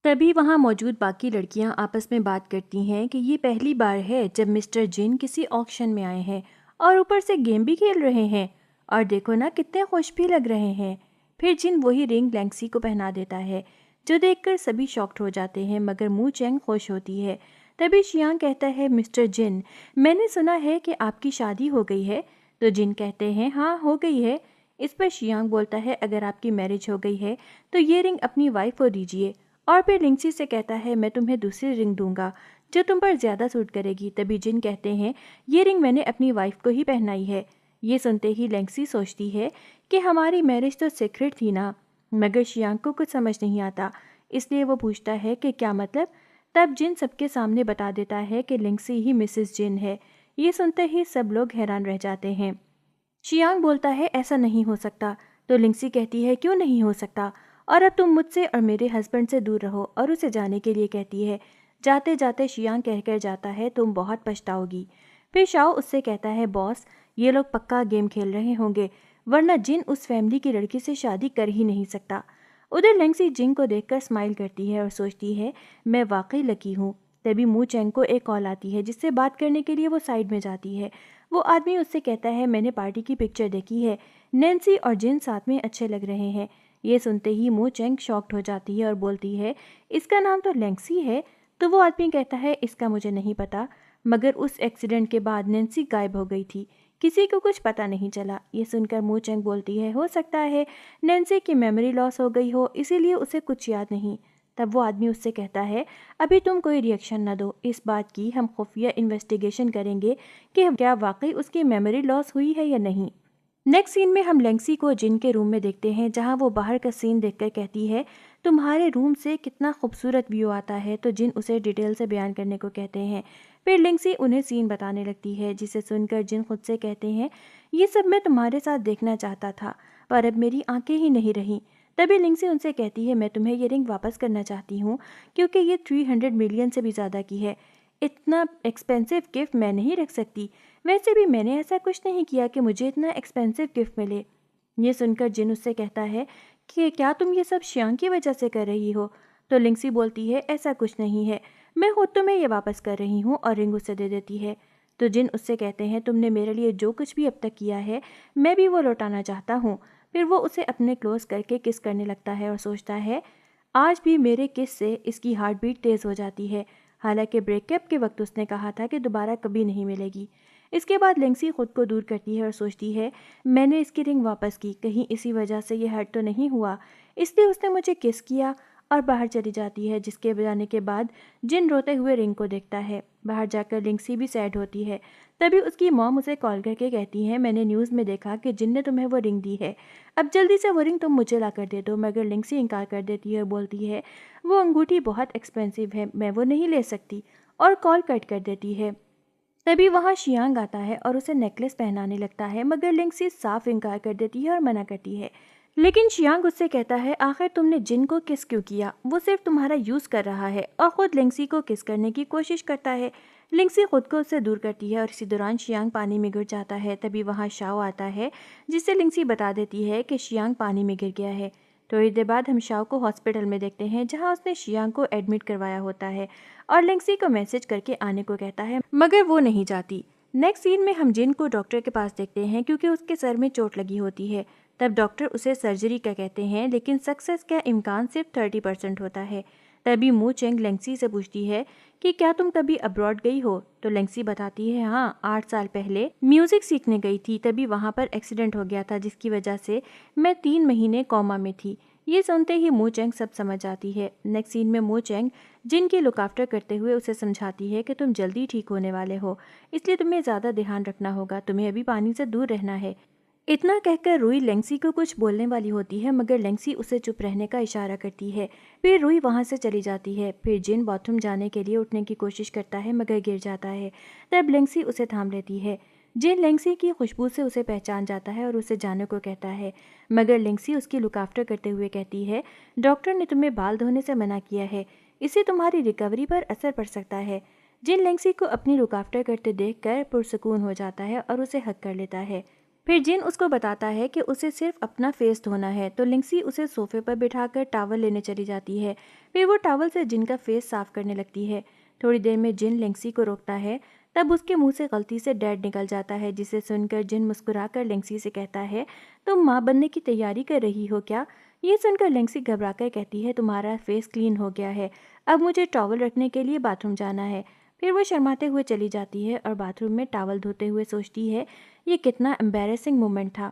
तभी वहाँ मौजूद बाकी लड़कियां आपस में बात करती हैं कि ये पहली बार है जब मिस्टर जिन किसी ऑक्शन में आए हैं और ऊपर से गेम भी खेल रहे हैं, और देखो ना कितने खुश भी लग रहे हैं। फिर जिन वही रिंग लांगसी को पहना देता है, जो देखकर सभी शॉक्ड हो जाते हैं, मगर मू चेंग खुश होती है। तभी शियांग कहता है, मिस्टर जिन, मैंने सुना है कि आपकी शादी हो गई है। तो जिन कहते हैं, हाँ हो गई है। इस पर शियांग बोलता है, अगर आपकी मैरिज हो गई है तो ये रिंग अपनी वाइफ को दीजिए। और फिर लिंगसी से कहता है, मैं तुम्हें दूसरी रिंग दूंगा जो तुम पर ज़्यादा सूट करेगी। तभी जिन कहते हैं, ये रिंग मैंने अपनी वाइफ को ही पहनाई है। ये सुनते ही लिंगसी सोचती है कि हमारी मैरिज तो सीक्रेट थी ना, मगर शियांग को कुछ समझ नहीं आता, इसलिए वो पूछता है कि क्या मतलब। तब जिन सबके सामने बता देता है कि लिंगसी ही मिसेस जिन है। ये सुनते ही सब लोग हैरान रह जाते हैं। शियांग बोलता है, ऐसा नहीं हो सकता। तो लिंगसी कहती है, क्यों नहीं हो सकता? और अब तुम मुझसे और मेरे हस्बैंड से दूर रहो, और उसे जाने के लिए कहती है। जाते जाते शियांग कहकर जाता है, तुम बहुत पछताओगी। फिर शाओ उससे कहता है, बॉस ये लोग पक्का गेम खेल रहे होंगे, वरना जिन उस फैमिली की लड़की से शादी कर ही नहीं सकता। उधर लेंगसी जिंग को देखकर स्माइल करती है और सोचती है, मैं वाकई लकी हूँ। तभी मू चेंग को एक कॉल आती है, जिससे बात करने के लिए वो साइड में जाती है। वो आदमी उससे कहता है, मैंने पार्टी की पिक्चर देखी है, नैन्सी और जिन साथ में अच्छे लग रहे हैं। ये सुनते ही मू चेंग शॉक्ड हो जाती है और बोलती है, इसका नाम तो लेंगसी है। तो वो आदमी कहता है, इसका मुझे नहीं पता, मगर उस एक्सीडेंट के बाद नैन्सी गायब हो गई थी, किसी को कुछ पता नहीं चला। ये सुनकर मू चेंग बोलती है, हो सकता है नैन्सी की मेमोरी लॉस हो गई हो, इसीलिए उसे कुछ याद नहीं। तब वो आदमी उससे कहता है, अभी तुम कोई रिएक्शन न दो, इस बात की हम खुफिया इन्वेस्टिगेशन करेंगे कि क्या वाकई उसकी मेमोरी लॉस हुई है या नहीं। नेक्स्ट सीन में हम लेंगसी को जिन के रूम में देखते हैं, जहां वो बाहर का सीन देखकर कहती है, तुम्हारे रूम से कितना खूबसूरत व्यू आता है। तो जिन उसे डिटेल से बयान करने को कहते हैं। फिर लेंगसी उन्हें सीन बताने लगती है, जिसे सुनकर जिन खुद से कहते हैं, ये सब मैं तुम्हारे साथ देखना चाहता था, पर अब मेरी आंखें ही नहीं रहीं। तभी लेंगसी उनसे कहती है, मैं तुम्हें ये रिंग वापस करना चाहती हूँ, क्योंकि ये 300 मिलियन से भी ज़्यादा की है। इतना एक्सपेंसिव गिफ्ट मैं नहीं रख सकती। वैसे भी मैंने ऐसा कुछ नहीं किया कि मुझे इतना एक्सपेंसिव गिफ्ट मिले। ये सुनकर जिन उससे कहता है कि क्या तुम ये सब शियांग की वजह से कर रही हो। तो लिंगसी बोलती है, ऐसा कुछ नहीं है, मैं खुद तुम्हें ये वापस कर रही हूँ, और रिंग उसे दे देती है। तो जिन उससे कहते हैं, तुमने मेरे लिए जो कुछ भी अब तक किया है, मैं भी वो लौटाना चाहता हूँ। फिर वो उसे अपने क्लोज करके किस करने लगता है और सोचता है, आज भी मेरे किस से इसकी हार्ट बीट तेज़ हो जाती है। हालांकि ब्रेकअप के वक्त उसने कहा था कि दोबारा कभी नहीं मिलेगी। इसके बाद लेंगसी खुद को दूर करती है और सोचती है, मैंने इसकी रिंग वापस की, कहीं इसी वजह से ये हर्ट तो नहीं हुआ, इसलिए उसने मुझे किस किया, और बाहर चली जाती है। जिसके जाने के बाद जिन रोते हुए रिंग को देखता है। बाहर जाकर लेंगसी भी सैड होती है। तभी उसकी मॉम उसे कॉल करके कहती है, मैंने न्यूज़ में देखा कि जिन ने तुम्हें वो रिंग दी है, अब जल्दी से वो रिंग तुम मुझे ला कर दे दो। मगर लेंगसी इनकार कर देती है और बोलती है, वो अंगूठी बहुत एक्सपेंसिव है, मैं वो नहीं ले सकती, और कॉल कट कर देती है। तभी वहाँ शियांग आता है और उसे नेकलेस पहनाने लगता है, मगर लेंगसी साफ इनकार कर देती है और मना करती है। लेकिन शियांग उससे कहता है, आखिर तुमने जिन को किस क्यों किया, वो सिर्फ तुम्हारा यूज़ कर रहा है, और ख़ुद लेंगसी को किस करने की कोशिश करता है। लेंगसी खुद को उससे दूर करती है और इसी दौरान शियांग पानी में गिर जाता है। तभी वहाँ शाओ आता है, जिससे लेंगसी बता देती है कि शियांग पानी में गिर गया है। थोड़ी देर बाद हम शाओ को हॉस्पिटल में देखते हैं, जहाँ उसने शियांग को एडमिट करवाया होता है और लेंगसी को मैसेज करके आने को कहता है, मगर वो नहीं जाती। नेक्स्ट सीन में हम जिन को डॉक्टर के पास देखते हैं, क्योंकि उसके सर में चोट लगी होती है। तब डॉक्टर उसे सर्जरी का कहते हैं, लेकिन सक्सेस का इम्कान सिर्फ 30% होता है। तभी मू चेंग लेंगसी से पूछती है कि क्या तुम कभी अब्रॉड गई हो। तो लेंगसी बताती है, हाँ, 8 साल पहले म्यूजिक सीखने गई थी, तभी वहाँ पर एक्सीडेंट हो गया था, जिसकी वजह से मैं 3 महीने कोमा में थी। ये सुनते ही मू चेंग सब समझ जाती है। नेक्स्ट सीन में मू चेंग जिन की लुक आफ्टर करते हुए उसे समझाती है कि तुम जल्दी ठीक होने वाले हो, इसलिए तुम्हें ज़्यादा ध्यान रखना होगा, तुम्हें अभी पानी से दूर रहना है। इतना कहकर रुई लेंगसी को कुछ बोलने वाली होती है, मगर लेंगसी उसे चुप रहने का इशारा करती है। फिर रुई वहाँ से चली जाती है। फिर जिन बाथरूम जाने के लिए उठने की कोशिश करता है, मगर गिर जाता है। तब लेंगसी उसे थाम लेती है। जिन लेंगसी की खुशबू से उसे पहचान जाता है और उसे जाने को कहता है, मगर लेंगसी उसकी लुक आफ्टर करते हुए कहती है, डॉक्टर ने तुम्हें बाल धोने से मना किया है, इससे तुम्हारी रिकवरी पर असर पड़ सकता है। जिन लेंगसी को अपनी लुक आफ्टर करते देखकर पुरसकून हो जाता है और उसे हक कर लेता है। फिर जिन उसको बताता है कि उसे सिर्फ अपना फेस धोना है, तो लेंगसी उसे सोफे पर बिठाकर टावल लेने चली जाती है। फिर वो टावल से जिन का फेस साफ करने लगती है। थोड़ी देर में जिन लेंगसी को रोकता है, तब उसके मुंह से गलती से डैड निकल जाता है, जिसे सुनकर जिन मुस्कुराकर लेंगसी से कहता है, तुम माँ बनने की तैयारी कर रही हो क्या। ये सुनकर लेंगसी घबराकर कहती है, तुम्हारा फेस क्लीन हो गया है, अब मुझे टॉवल रखने के लिए बाथरूम जाना है। फिर वो शर्माते हुए चली जाती है और बाथरूम में टॉवल धोते हुए सोचती है, ये कितना एम्बैरेसिंग मोमेंट था।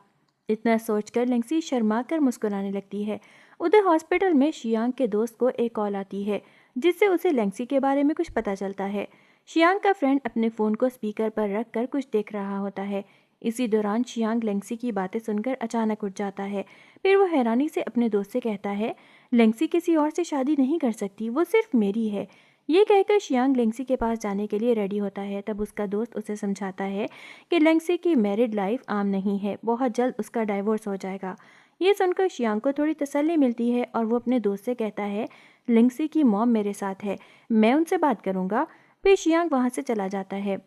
इतना सोचकर लेंगसी शर्मा कर मुस्कुराने लगती है। उधर हॉस्पिटल में शियांग के दोस्त को एक कॉल आती है, जिससे उसे लेंगसी के बारे में कुछ पता चलता है। शियांग का फ्रेंड अपने फ़ोन को स्पीकर पर रख कर कुछ देख रहा होता है। इसी दौरान शियांग लेंगसी की बातें सुनकर अचानक उठ जाता है। फिर वो हैरानी से अपने दोस्त से कहता है, लेंगसी किसी और से शादी नहीं कर सकती, वो सिर्फ मेरी है। ये कहकर शियांग लेंगसी के पास जाने के लिए रेडी होता है। तब उसका दोस्त उसे समझाता है कि लेंगसी की मैरिड लाइफ आम नहीं है, बहुत जल्द उसका डाइवोर्स हो जाएगा। ये सुनकर शियांग को थोड़ी तसल्ली मिलती है और वो अपने दोस्त से कहता है, लिंगसी की मॉम मेरे साथ है, मैं उनसे बात करूंगा। फिर शियांग वहां से चला जाता है।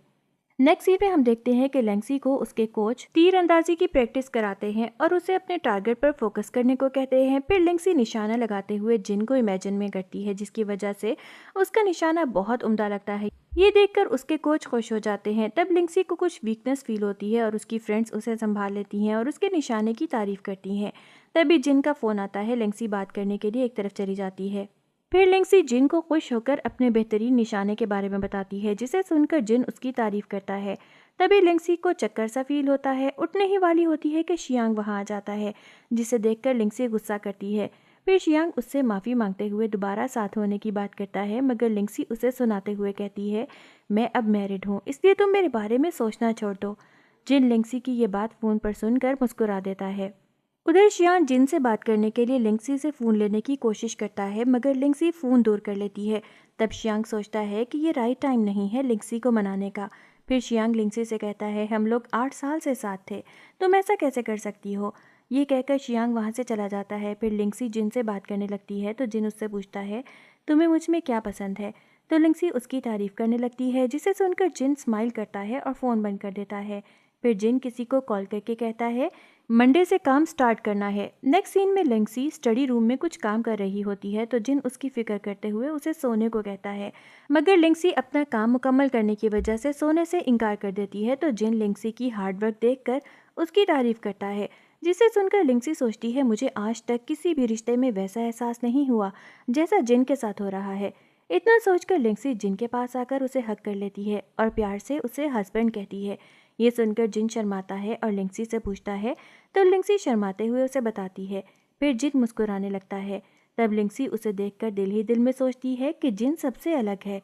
नेक्स्ट सीन में हम देखते हैं कि लेंगसी को उसके कोच तीरंदाजी की प्रैक्टिस कराते हैं और उसे अपने टारगेट पर फोकस करने को कहते हैं। फिर लेंगसी निशाना लगाते हुए जिन को इमेजिन में करती है, जिसकी वजह से उसका निशाना बहुत उम्दा लगता है। ये देखकर उसके कोच खुश हो जाते हैं। तब लेंगसी को कुछ वीकनेस फील होती है और उसकी फ्रेंड्स उसे संभाल लेती हैं और उसके निशाने की तारीफ करती हैं। तभी जिन का फोन आता है। लेंगसी बात करने के लिए एक तरफ चली जाती है। फिर लेंगसी जिन को खुश होकर अपने बेहतरीन निशाने के बारे में बताती है, जिसे सुनकर जिन उसकी तारीफ करता है। तभी लेंगसी को चक्कर सा फील होता है। उठने ही वाली होती है कि शियांग वहां आ जाता है, जिसे देखकर लेंगसी गुस्सा करती है। फिर शियांग उससे माफ़ी मांगते हुए दोबारा साथ होने की बात करता है, मगर लेंगसी उसे सुनाते हुए कहती है, मैं अब मैरिड हूँ, इसलिए तुम मेरे बारे में सोचना छोड़ दो। जिन लेंगसी की ये बात फ़ोन पर सुनकर मुस्कुरा देता है। उधर शियान जिन से बात करने के लिए लिंगसी से फ़ोन लेने की कोशिश करता है, मगर लिंगसी फ़ोन दूर कर लेती है। तब शियांग सोचता है कि ये राइट टाइम नहीं है लिंगसी को मनाने का। फिर शियांग लिंगसी से कहता है, हम लोग 8 साल से साथ थे, तुम ऐसा कैसे कर सकती हो। ये कहकर शियांग वहाँ से चला जाता है। फिर लिंगसी जिन से बात करने लगती है तो जिन उससे पूछता है, तुम्हें मुझ में क्या पसंद है। तो लिंगसी उसकी तारीफ़ करने लगती है, जिसे सुनकर जिन स्माइल करता है और फ़ोन बंद कर देता है। फिर जिन किसी को कॉल करके कहता है, मंडे से काम स्टार्ट करना है। नेक्स्ट सीन में लिंगसी स्टडी रूम में कुछ काम कर रही होती है तो जिन उसकी फिक्र करते हुए उसे सोने को कहता है, मगर लिंगसी अपना काम मुकम्मल करने की वजह से सोने से इनकार कर देती है। तो जिन लिंगसी की हार्डवर्क देखकर उसकी तारीफ करता है, जिसे सुनकर लिंगसी सोचती है, मुझे आज तक किसी भी रिश्ते में वैसा एहसास नहीं हुआ जैसा जिन के साथ हो रहा है। इतना सोचकर लिंगसी जिन के पास आकर उसे हक कर लेती है और प्यार से उसे हस्बैंड कहती है। ये सुनकर जिन शर्माता है और लिंगसी से पूछता है, तो लिंगसी शर्माते हुए उसे बताती है। फिर जिन मुस्कुराने लगता है। तब लिंगसी उसे देखकर दिल ही दिल में सोचती है कि जिन सबसे अलग है।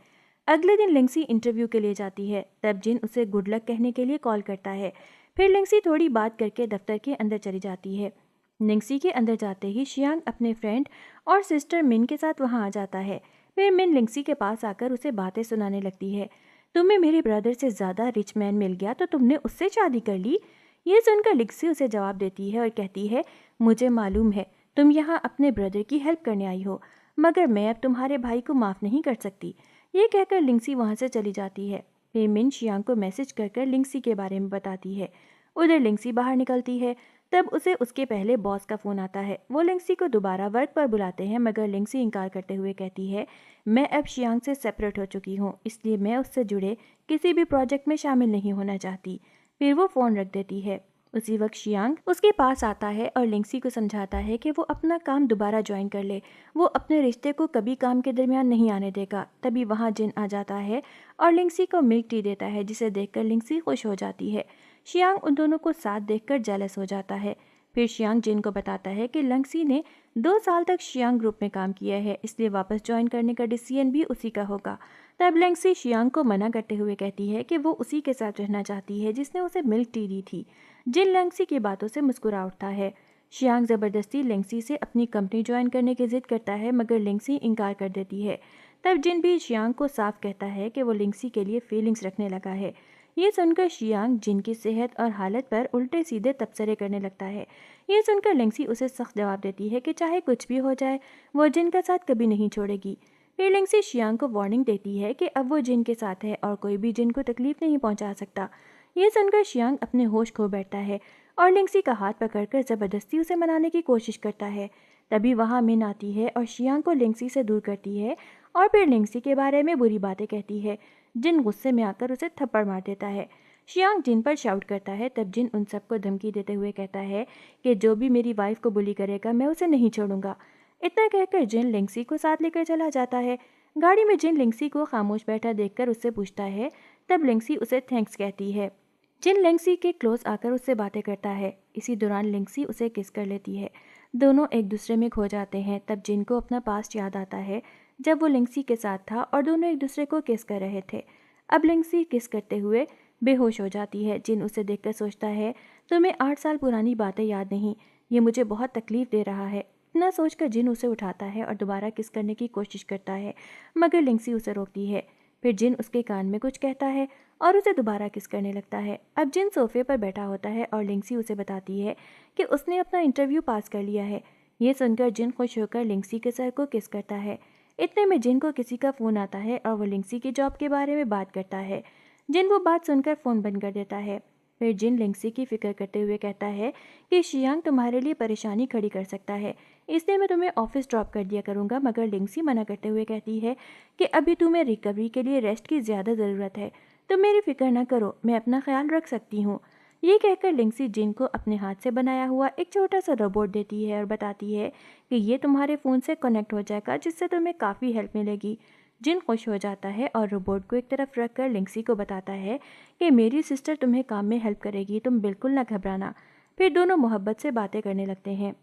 अगले दिन लिंगसी इंटरव्यू के लिए जाती है। तब जिन उसे गुड लक कहने के लिए कॉल करता है। फिर लिंगसी थोड़ी बात करके दफ्तर के अंदर चली जाती है। लिंगसी के अंदर जाते ही शियांग अपने फ्रेंड और सिस्टर मिन के साथ वहां आ जाता है। फिर मिन लिंगसी के पास आकर उसे बातें सुनाने लगती है। तुम्हें मेरे ब्रदर से ज़्यादा रिच मैन मिल गया तो तुमने उससे शादी कर ली। ये सुनकर लिंगसी उसे जवाब देती है और कहती है, मुझे मालूम है तुम यहाँ अपने ब्रदर की हेल्प करने आई हो, मगर मैं अब तुम्हारे भाई को माफ़ नहीं कर सकती। ये कहकर लिंगसी वहाँ से चली जाती है। फिर मिन शियांग को मैसेज कर लिंगसी के बारे में बताती है। उधर लिंगसी बाहर निकलती है। तब उसे उसके पहले बॉस का फ़ोन आता है। वो लिंगसी को दोबारा वर्क पर बुलाते हैं, मगर लिंगसी इनकार करते हुए कहती है, मैं अब शियांग से सेपरेट हो चुकी हूँ, इसलिए मैं उससे जुड़े किसी भी प्रोजेक्ट में शामिल नहीं होना चाहती। फिर वो फ़ोन रख देती है। उसी वक्त शियांग उसके पास आता है और लिंगसी को समझाता है कि वो अपना काम दोबारा ज्वाइन कर ले। वो अपने रिश्ते को कभी काम के दरमियान नहीं आने देगा। तभी वहाँ जिन आ जाता है और लिंगसी को मिल्क टी देता है, जिसे देखकर लिंगसी खुश हो जाती है। शियांग उन दोनों को साथ देखकर जेलस हो जाता है। फिर शियांग जिन को बताता है कि लिंगसी ने 2 साल तक शियांग ग्रुप में काम किया है, इसलिए वापस ज्वाइन करने का डिसीजन भी उसी का होगा। तब लिंगसी शियांग को मना करते हुए कहती है कि वो उसी के साथ रहना चाहती है जिसने उसे मिल्क टी दी थी। जिन लिंगसी की बातों से मुस्कुरा उठता है। शियांग ज़बरदस्ती लिंगसी से अपनी कंपनी ज्वाइन करने की जिद करता है, मगर लिंगसी इनकार कर देती है। तब जिन भी शियांग को साफ कहता है कि वो लिंगसी के लिए फीलिंग्स रखने लगा है। ये सुनकर शियांग जिन की सेहत और हालत पर उल्टे सीधे तबसरे करने लगता है। ये सुनकर लिंगसी उसे सख्त जवाब देती है कि चाहे कुछ भी हो जाए, वो जिन का साथ कभी नहीं छोड़ेगी। फिर लिंगसी शियांग को वार्निंग देती है कि अब वो जिन के साथ है और कोई भी जिन को तकलीफ नहीं पहुंचा सकता। ये सुनकर शियांग अपने होश खो बैठता है और लिंगसी का हाथ पकड़कर ज़बरदस्ती उसे मनाने की कोशिश करता है। तभी वहाँ मिन आती है और शियांग को लिंगसी से दूर करती है और फिर लिंगसी के बारे में बुरी बातें कहती है। जिन गुस्से में आकर उसे थप्पड़ मार देता है। शियांग जिन पर शाउट करता है। तब जिन उन सबको धमकी देते हुए कहता है कि जो भी मेरी वाइफ को बुली करेगा मैं उसे नहीं छोड़ूंगा। इतना कहकर जिन लिंगसी को साथ लेकर चला जाता है। गाड़ी में जिन लिंगसी को खामोश बैठा देखकर उससे पूछता है। तब लिंगसी उसे थैंक्स कहती है। जिन लिंगसी के क्लोज आकर उससे बातें करता है। इसी दौरान लिंगसी उसे किस कर लेती है। दोनों एक दूसरे में खो जाते हैं। तब जिन को अपना पास्ट याद आता है, जब वो लिंगसी के साथ था और दोनों एक दूसरे को किस कर रहे थे। अब लिंगसी किस करते हुए बेहोश हो जाती है। जिन उसे देखकर सोचता है, तुम्हें 8 साल पुरानी बातें याद नहीं, ये मुझे बहुत तकलीफ दे रहा है। इतना सोचकर जिन उसे उठाता है और दोबारा किस करने की कोशिश करता है, मगर लिंगसी उसे रोकती है। फिर जिन उसके कान में कुछ कहता है और उसे दोबारा किस करने लगता है। अब जिन सोफे पर बैठा होता है और लिंक्सी उसे बताती है कि उसने अपना इंटरव्यू पास कर लिया है। ये सुनकर जिन खुश होकर लिंक्सी के सर को किस करता है। इतने में जिन को किसी का फ़ोन आता है और वो लिंक्सी की जॉब के बारे में बात करता है। जिन वो बात सुनकर फ़ोन बंद कर देता है। फिर जिन लिंक्सी की फिक्र करते हुए कहता है कि शियांग तुम्हारे लिए परेशानी खड़ी कर सकता है, इसलिए मैं तुम्हें ऑफिस ड्रॉप कर दिया करूँगा। मगर लिंक्सी मना करते हुए कहती है कि अभी तुम्हें रिकवरी के लिए रेस्ट की ज़्यादा ज़रूरत है, तुम मेरी फिक्र ना करो, मैं अपना ख्याल रख सकती हूँ। ये कहकर लिंक्सी जिन को अपने हाथ से बनाया हुआ एक छोटा सा रोबोट देती है और बताती है कि ये तुम्हारे फ़ोन से कनेक्ट हो जाएगा, जिससे तुम्हें काफ़ी हेल्प मिलेगी। जिन खुश हो जाता है और रोबोट को एक तरफ रख कर लिंक्सी को बताता है कि मेरी सिस्टर तुम्हें काम में हेल्प करेगी, तुम बिल्कुल ना घबराना। फिर दोनों मोहब्बत से बातें करने लगते हैं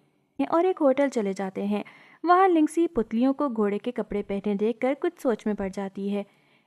और एक होटल चले जाते हैं। वहाँ लिंक्सी पुतलियों को घोड़े के कपड़े पहने देखकर कुछ सोच में पड़ जाती है।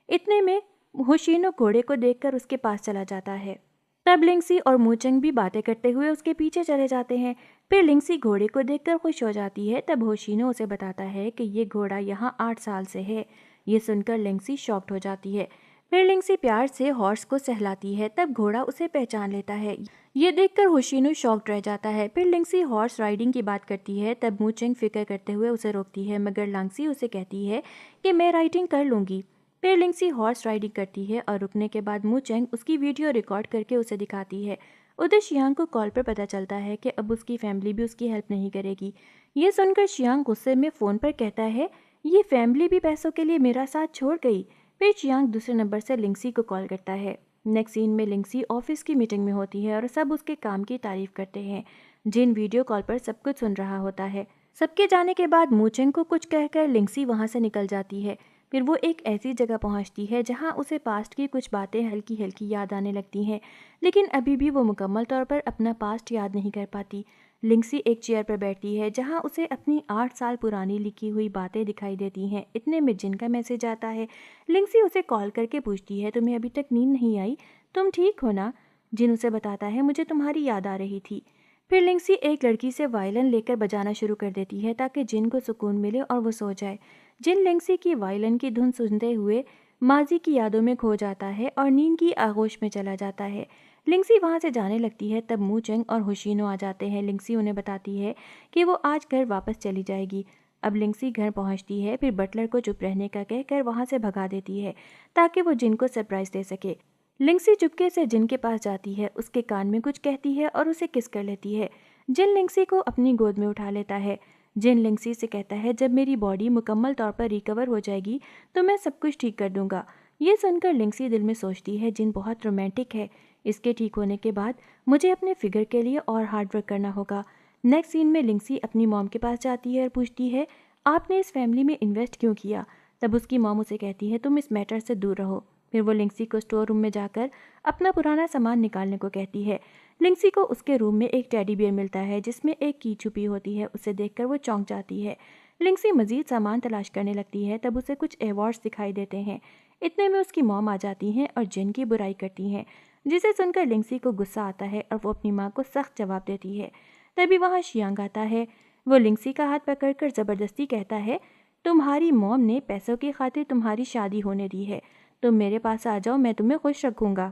इतने में होशिनो घोड़े को देखकर उसके पास चला जाता है। तब लिंक्सी और मूचंग भी बातें करते हुए उसके पीछे चले जाते हैं। फिर लिंक्सी घोड़े को देखकर खुश हो जाती है। तब होशिनो उसे बताता है कि ये घोड़ा यहाँ 8 साल से है। ये सुनकर लिंक्सी शॉक्ड हो जाती है। फिर लिंक्सी प्यार से हॉर्स को सहलाती है। तब घोड़ा उसे पहचान लेता है। ये देखकर होशिनो शॉक्ड रह जाता है। फिर लिंक्सी हॉर्स राइडिंग की बात करती है। तब मूचंग फिक्र करते हुए उसे रोकती है, मगर लिंक्सी उसे कहती है कि मैं राइडिंग कर लूँगी। फिर लिंक्सी हॉर्स राइडिंग करती है और रुकने के बाद मूचंग उसकी वीडियो रिकॉर्ड करके उसे दिखाती है। उधर शियांग को कॉल पर पता चलता है कि अब उसकी फैमिली भी उसकी हेल्प नहीं करेगी। ये सुनकर शियांग गुस्से में फ़ोन पर कहता है ये फैमिली भी पैसों के लिए मेरा साथ छोड़ गई। फिर शियांग दूसरे नंबर से लिंक्सी को कॉल करता है। नेक्स्ट सीन में लिंक्सी ऑफिस की मीटिंग में होती है और सब उसके काम की तारीफ करते हैं। जिन वीडियो कॉल पर सब कुछ सुन रहा होता है। सबके जाने के बाद मूचंग को कुछ कहकर लिंक्सी वहाँ से निकल जाती है। फिर वो एक ऐसी जगह पहुंचती है जहां उसे पास्ट की कुछ बातें हल्की हल्की याद आने लगती हैं, लेकिन अभी भी वो मुकम्मल तौर पर अपना पास्ट याद नहीं कर पाती। लिंक्सी एक चेयर पर बैठती है जहां उसे अपनी 8 साल पुरानी लिखी हुई बातें दिखाई देती हैं। इतने में जिन का मैसेज आता है। लिंक्सी उसे कॉल करके पूछती है तुम्हें अभी तक नींद नहीं आई, तुम ठीक हो ना। जिन उसे बताता है मुझे तुम्हारी याद आ रही थी। फिर लिंक्सी एक लड़की से वायलिन लेकर बजाना शुरू कर देती है ताकि जिन को सुकून मिले और वो सो जाए। जिन लिंक्सी की वायलिन की धुन सुनते हुए माजी की यादों में खो जाता है और नींद की आगोश में चला जाता है। लिंक्सी वहाँ से जाने लगती है। तब मूचंग और होशिनो आ जाते हैं। लिंक्सी उन्हें बताती है कि वो आज घर वापस चली जाएगी। अब लिंक्सी घर पहुँचती है। फिर बटलर को चुप रहने का कहकर वहाँ से भगा देती है ताकि वो जिन को सरप्राइज़ दे सके। लिंक्सी चुपके से जिन के पास जाती है, उसके कान में कुछ कहती है और उसे किस कर लेती है। जिन लिंक्सी को अपनी गोद में उठा लेता है। जिन लिंक्सी से कहता है जब मेरी बॉडी मुकम्मल तौर पर रिकवर हो जाएगी तो मैं सब कुछ ठीक कर दूंगा। ये सुनकर लिंक्सी दिल में सोचती है जिन बहुत रोमांटिक है। इसके ठीक होने के बाद मुझे अपने फिगर के लिए और हार्ड वर्क करना होगा। नेक्स्ट सीन में लिंक्सी अपनी मॉम के पास जाती है और पूछती है आपने इस फैमिली में इन्वेस्ट क्यों किया। तब उसकी मॉम उसे कहती है तुम इस मैटर से दूर रहो। फिर वो लिंक्सी को स्टोर रूम में जाकर अपना पुराना सामान निकालने को कहती है। लिंक्सी को उसके रूम में एक टेडी बियर मिलता है जिसमें एक की छुपी होती है। उसे देखकर वो चौंक जाती है। लिंक्सी मजीद सामान तलाश करने लगती है। तब उसे कुछ अवार्ड्स दिखाई देते हैं। इतने में उसकी मॉम आ जाती हैं और जिन की बुराई करती हैं, जिसे सुनकर लिंक्सी को गुस्सा आता है और वो अपनी माँ को सख्त जवाब देती है। तभी वहाँ शियांग आता है। वो लिंक्सी का हाथ पकड़कर ज़बरदस्ती कहता है तुम्हारी मॉम ने पैसों की खातिर तुम्हारी शादी होने दी है, तुम मेरे पास आ जाओ, मैं तुम्हें खुश रखूँगा।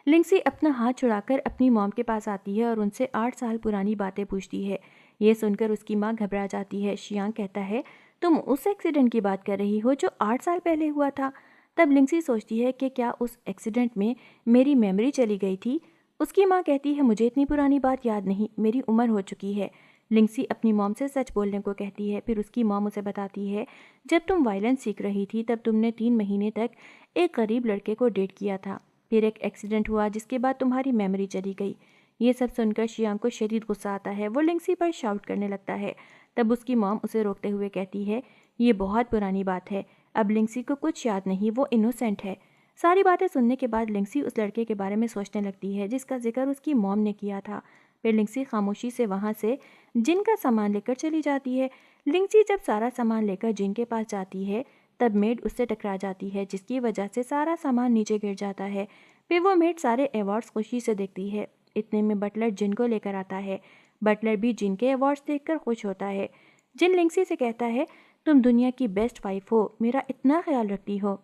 लिंक्सी अपना हाथ छुड़ाकर अपनी मॉम के पास आती है और उनसे 8 साल पुरानी बातें पूछती है। ये सुनकर उसकी माँ घबरा जाती है। शियांग कहता है तुम उस एक्सीडेंट की बात कर रही हो जो 8 साल पहले हुआ था। तब लिंक्सी सोचती है कि क्या उस एक्सीडेंट में मेरी मेमोरी चली गई थी। उसकी माँ कहती है मुझे इतनी पुरानी बात याद नहीं, मेरी उम्र हो चुकी है। लिंक्सी अपनी मॉम से सच बोलने को कहती है। फिर उसकी मॉम उसे बताती है जब तुम वायलिन सीख रही थी तब तुमने 3 महीने तक एक गरीब लड़के को डेट किया था। फिर एक एक्सीडेंट हुआ जिसके बाद तुम्हारी मेमोरी चली गई। ये सब सुनकर शियांग को शदीद गुस्सा आता है। वो लिंक्सी पर शाउट करने लगता है। तब उसकी मॉम उसे रोकते हुए कहती है ये बहुत पुरानी बात है, अब लिंक्सी को कुछ याद नहीं, वो इनोसेंट है। सारी बातें सुनने के बाद लिंक्सी उस लड़के के बारे में सोचने लगती है जिसका जिक्र उसकी मॉम ने किया था। फिर लिंक्सी खामोशी से वहाँ से जिन का सामान लेकर चली जाती है। लिंक्सी जब सारा सामान लेकर जिन के पास जाती है तब मेड उससे टकरा जाती है जिसकी वजह से सारा सामान नीचे गिर जाता है। फिर वो मेड सारे अवार्ड्स खुशी से देखती है। इतने में बटलर जिन को लेकर आता है। बटलर भी जिन के अवार्ड्स देखकर खुश होता है। जिन लिंक्सी से कहता है तुम दुनिया की बेस्ट वाइफ हो, मेरा इतना ख्याल रखती हो।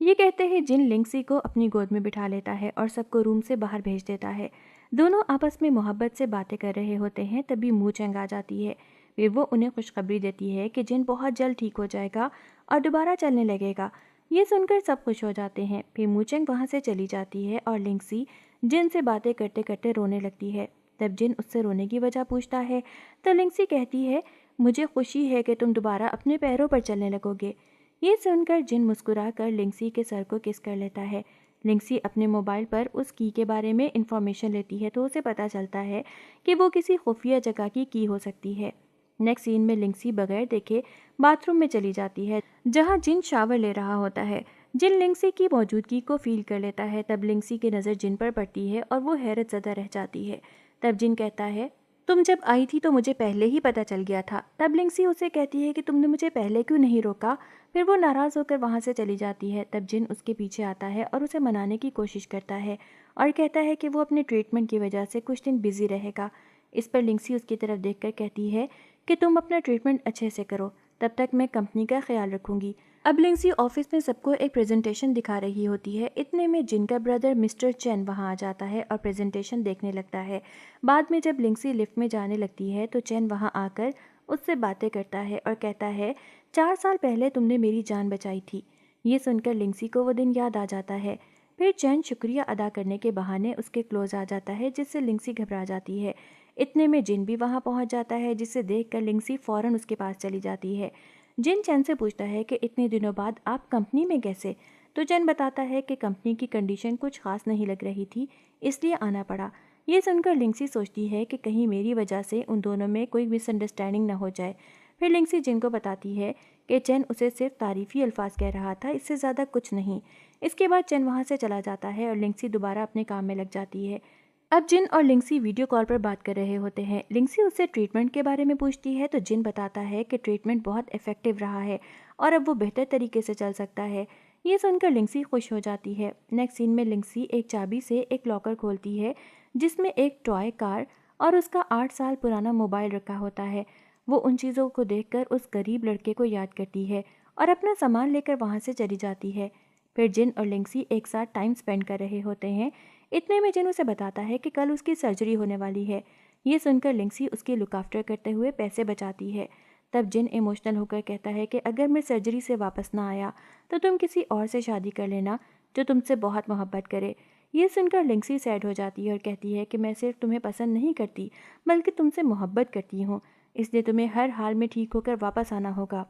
ये कहते ही जिन लिंक्सी को अपनी गोद में बिठा लेता है और सबको रूम से बाहर भेज देता है। दोनों आपस में मोहब्बत से बातें कर रहे होते हैं, तभी मू चेंग आ जाती है। फिर वो उन्हें खुशखबरी देती है कि जिन बहुत जल्द ठीक हो जाएगा और दोबारा चलने लगेगा। ये सुनकर सब खुश हो जाते हैं। फिर मू चेंग वहाँ से चली जाती है और लिंक्सी जिन से बातें करते करते रोने लगती है। तब जिन उससे रोने की वजह पूछता है तो लिंक्सी कहती है, मुझे खुशी है कि तुम दोबारा अपने पैरों पर चलने लगोगे। ये सुनकर जिन मुस्कुराकर लिंक्सी के सर को किस कर लेता है। लिंक्सी अपने मोबाइल पर उस की के बारे में इंफॉर्मेशन लेती है तो उसे पता चलता है कि वो किसी खुफिया जगह की हो सकती है। नेक्स्ट सीन में लिंक्सी बगैर देखे बाथरूम में चली जाती है, जहां जिन शावर ले रहा होता है। जिन लिंक्सी की मौजूदगी को फील कर लेता है। तब लिंक्सी की नज़र जिन पर पड़ती है और वो हैरत ज़दा रह जाती है। तब जिन कहता है, तुम जब आई थी तो मुझे पहले ही पता चल गया था। तब लिंक्सी उसे कहती है कि तुमने मुझे पहले क्यों नहीं रोका। फिर वो नाराज़ होकर वहाँ से चली जाती है। तब जिन उसके पीछे आता है और उसे मनाने की कोशिश करता है और कहता है कि वो अपने ट्रीटमेंट की वजह से कुछ दिन बिजी रहेगा। इस पर लिंक्सी उसकी तरफ देखकर कहती है कि तुम अपना ट्रीटमेंट अच्छे से करो, तब तक मैं कंपनी का ख्याल रखूंगी। अब लिंक्सी ऑफिस में सबको एक प्रेजेंटेशन दिखा रही होती है। इतने में जिन का ब्रदर मिस्टर चेन वहाँ आ जाता है और प्रेजेंटेशन देखने लगता है। बाद में जब लिंक्सी लिफ्ट में जाने लगती है तो चेन वहाँ आकर उससे बातें करता है और कहता है, 4 साल पहले तुमने मेरी जान बचाई थी। ये सुनकर लिंक्सी को वो दिन याद आ जाता है। फिर चैन शुक्रिया अदा करने के बहाने उसके क्लोज आ जाता है, जिससे लिंक्सी घबरा जाती है। इतने में जिन भी वहाँ पहुँच जाता है, जिसे देखकर लिंक्सी फ़ौरन उसके पास चली जाती है। जिन चैन से पूछता है कि इतने दिनों बाद आप कंपनी में कैसे। तो चैन बताता है कि कंपनी की कंडीशन कुछ खास नहीं लग रही थी, इसलिए आना पड़ा। ये सुनकर लिंक्सी सोचती है कि कहीं मेरी वजह से उन दोनों में कोई मिसअंडरस्टैंडिंग न हो जाए। फिर लिंक्सी जिन को बताती है कि चैन उसे सिर्फ तारीफ़ी अल्फाज कह रहा था, इससे ज़्यादा कुछ नहीं। इसके बाद चैन वहाँ से चला जाता है और लिंक्सी दोबारा अपने काम में लग जाती है। अब जिन और लिंक्सी वीडियो कॉल पर बात कर रहे होते हैं। लिंक्सी उससे ट्रीटमेंट के बारे में पूछती है तो जिन बताता है कि ट्रीटमेंट बहुत इफेक्टिव रहा है और अब वो बेहतर तरीके से चल सकता है। ये सुनकर लिंक्सी खुश हो जाती है। नेक्स्ट सीन में लिंक्सी एक चाबी से एक लॉकर खोलती है, जिसमें एक टॉय कार और उसका 8 साल पुराना मोबाइल रखा होता है। वो उन चीज़ों को देखकर उस गरीब लड़के को याद करती है और अपना सामान लेकर वहाँ से चली जाती है। फिर जिन और लिंक्सी एक साथ टाइम स्पेंड कर रहे होते हैं। इतने में जिन उसे बताता है कि कल उसकी सर्जरी होने वाली है। ये सुनकर लिंक्सी उसकी लुक आफ्टर करते हुए पैसे बचाती है। तब जिन इमोशनल होकर कहता है कि अगर मैं सर्जरी से वापस ना आया तो तुम किसी और से शादी कर लेना जो तुमसे बहुत मोहब्बत करे। ये सुनकर लिंक्सी सैड हो जाती है और कहती है कि मैं सिर्फ तुम्हें पसंद नहीं करती बल्कि तुमसे मोहब्बत करती हूँ, इसलिए तुम्हें हर हाल में ठीक होकर वापस आना होगा।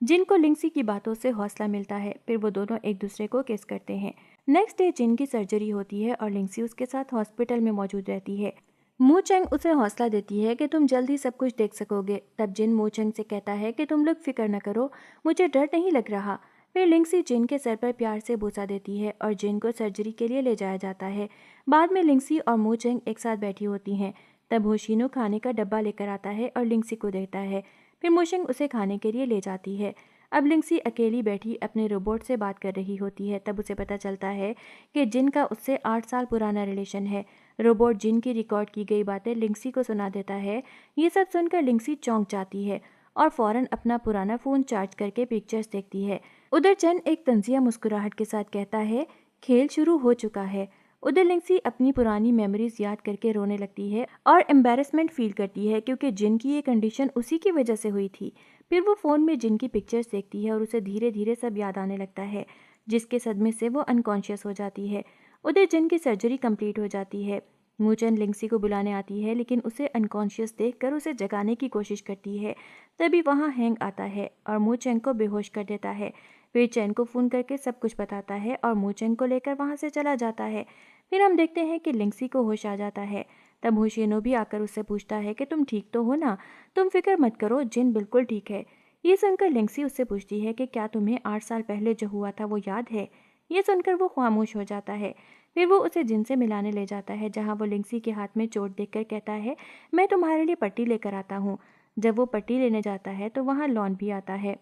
जिन को लिंक्सी की बातों से हौसला मिलता है। फिर वो दोनों एक दूसरे को किस करते हैं। नेक्स्ट डे जिन की सर्जरी होती है और लिंक्सी उसके साथ हॉस्पिटल में मौजूद रहती है। मू चेंग उसे हौसला देती है कि तुम जल्दी सब कुछ देख सकोगे। तब जिन मू चेंग से कहता है कि तुम लोग फिक्र न करो, मुझे डर नहीं लग रहा। फिर लिंक्सी जिन के सर पर प्यार से बोसा देती है और जिन को सर्जरी के लिए ले जाया जाता है। बाद में लिंक्सी और मू चेंग एक साथ बैठी होती हैं। तब होशिनो खाने का डब्बा लेकर आता है और लिंक्सी को देता है। फिर मूशिंग उसे खाने के लिए ले जाती है। अब लिंक्सी अकेली बैठी अपने रोबोट से बात कर रही होती है। तब उसे पता चलता है कि जिन का उससे 8 साल पुराना रिलेशन है। रोबोट जिन की रिकॉर्ड की गई बातें लिंक्सी को सुना देता है। ये सब सुनकर लिंक्सी चौंक जाती है और फौरन अपना पुराना फ़ोन चार्ज करके पिक्चर्स देखती है। उधर चैन एक तंजिया मुस्कुराहट के साथ कहता है, खेल शुरू हो चुका है। उधर लिंक्सी अपनी पुरानी मेमोरीज याद करके रोने लगती है और एम्बेरसमेंट फील करती है, क्योंकि जिन की ये कंडीशन उसी की वजह से हुई थी। फिर वो फ़ोन में जिन की पिक्चर्स देखती है और उसे धीरे धीरे सब याद आने लगता है, जिसके सदमे से वो अनकॉन्शियस हो जाती है। उधर जिन की सर्जरी कंप्लीट हो जाती है। मूचन लिंक्सी को बुलाने आती है, लेकिन उसे अनकॉन्शियस देखकर उसे जगाने की कोशिश करती है। तभी वहाँ हैंग आता है और मूचेंग को बेहोश कर देता है। फिर चैन को फ़ोन करके सब कुछ बताता है और मूचेंग को लेकर वहाँ से चला जाता है। फिर हम देखते हैं कि लिंक्सी को होश आ जाता है। तब होशिनो भी आकर उससे पूछता है कि तुम ठीक तो हो ना, तुम फिक्र मत करो, जिन बिल्कुल ठीक है। ये सुनकर लिंक्सी उससे पूछती है कि क्या तुम्हें 8 साल पहले जो हुआ था वो याद है। ये सुनकर वो खामोश हो जाता है। फिर वो उसे जिन से मिलाने ले जाता है, जहाँ वो लिंक्सी के हाथ में चोट देखकर कहता है, मैं तुम्हारे लिए पट्टी लेकर आता हूँ। जब वो पट्टी लेने जाता है तो वहाँ लॉन भी आता है।